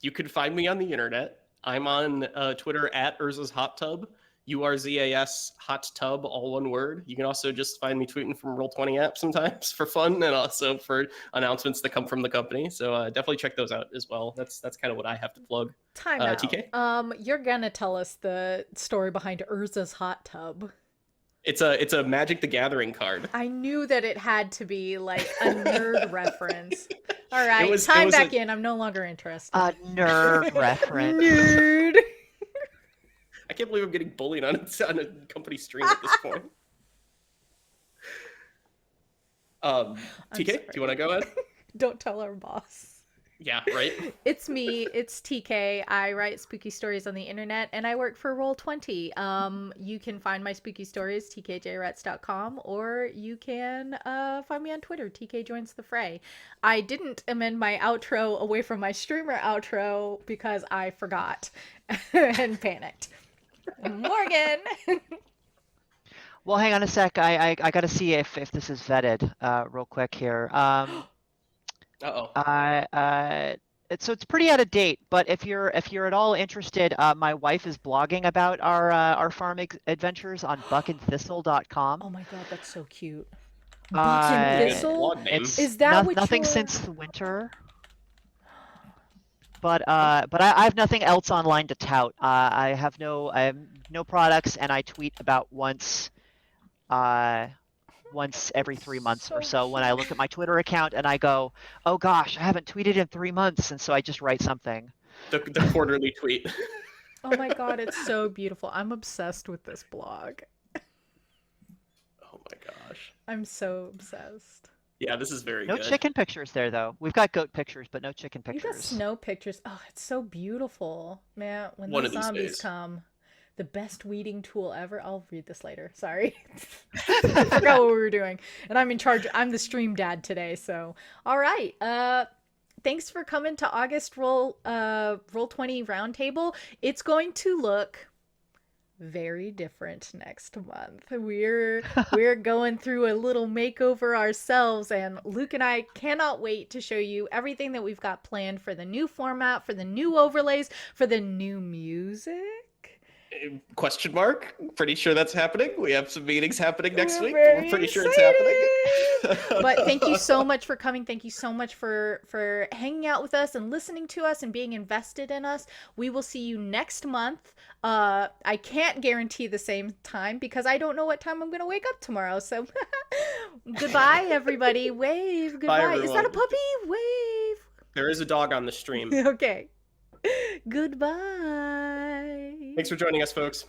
Speaker 2: You can find me on the internet. I'm on Twitter at Urza's Hot Tub. URZAS Hot Tub, all one word. You can also just find me tweeting from Roll20 app sometimes for fun, and also for announcements that come from the company. So definitely check those out as well. That's kind of what I have to plug.
Speaker 3: Time out.
Speaker 2: TK?
Speaker 3: You're gonna tell us the story behind Urza's Hot Tub.
Speaker 2: It's a Magic the Gathering card.
Speaker 3: I knew that it had to be like a nerd reference. All right,
Speaker 2: It was
Speaker 3: back in. I'm no longer interested.
Speaker 1: A nerd reference.
Speaker 3: Nerd.
Speaker 2: I can't believe I'm getting bullied on a company stream at this point. TK, do you want to go ahead?
Speaker 3: Don't tell our boss.
Speaker 2: Yeah, right?
Speaker 3: It's me. It's TK. I write spooky stories on the internet, and I work for Roll20. You can find my spooky stories, tkjrets.com, or you can find me on Twitter, TK Joins the Fray. I didn't amend my outro away from my streamer outro because I forgot and panicked. Morgan!
Speaker 1: Well, hang on a sec. I got to see if this is vetted real quick here.
Speaker 2: Uh-oh.
Speaker 1: So it's pretty out of date, but if you're at all interested, my wife is blogging about our farm adventures on buckandthistle.com.
Speaker 3: Oh my god, that's so cute. Buck and Thistle? Is that
Speaker 1: nothing since the winter? But I have nothing else online to tout. I have no products, and I tweet about once every 3 months or so when I look at my Twitter account and I go, oh gosh, I haven't tweeted in 3 months, and so I just write something.
Speaker 2: The quarterly tweet.
Speaker 3: Oh my god, it's so beautiful. I'm obsessed with this blog.
Speaker 2: Oh my gosh.
Speaker 3: I'm so obsessed.
Speaker 2: Yeah, this is very
Speaker 1: good. No chicken pictures there, though. We've got goat pictures, but no chicken pictures.
Speaker 3: You got snow pictures. Oh, it's so beautiful. Man, when
Speaker 2: One
Speaker 3: the
Speaker 2: of these
Speaker 3: zombies
Speaker 2: days.
Speaker 3: come, the best weeding tool ever. I'll read this later. Sorry. I forgot what we were doing. And I'm in charge. I'm the stream dad today, so. All right. Thanks for coming to August Roll20 Roundtable. It's going to look very different next month. We're going through a little makeover ourselves, and Luke and I cannot wait to show you everything that we've got planned for the new format, for the new overlays, for the new music.
Speaker 2: Question mark? Pretty sure that's happening. We have some meetings happening next week.
Speaker 3: Very
Speaker 2: We're pretty sure it's happening.
Speaker 3: But thank you so much for coming. Thank you so much for hanging out with us and listening to us and being invested in us. We will see you next month. I can't guarantee the same time because I don't know what time I'm going to wake up tomorrow. So goodbye, everybody. Wave. Goodbye.
Speaker 2: Bye,
Speaker 3: Is that a puppy? Wave.
Speaker 2: There is a dog on the stream.
Speaker 3: Okay. Goodbye.
Speaker 2: Thanks for joining us, folks.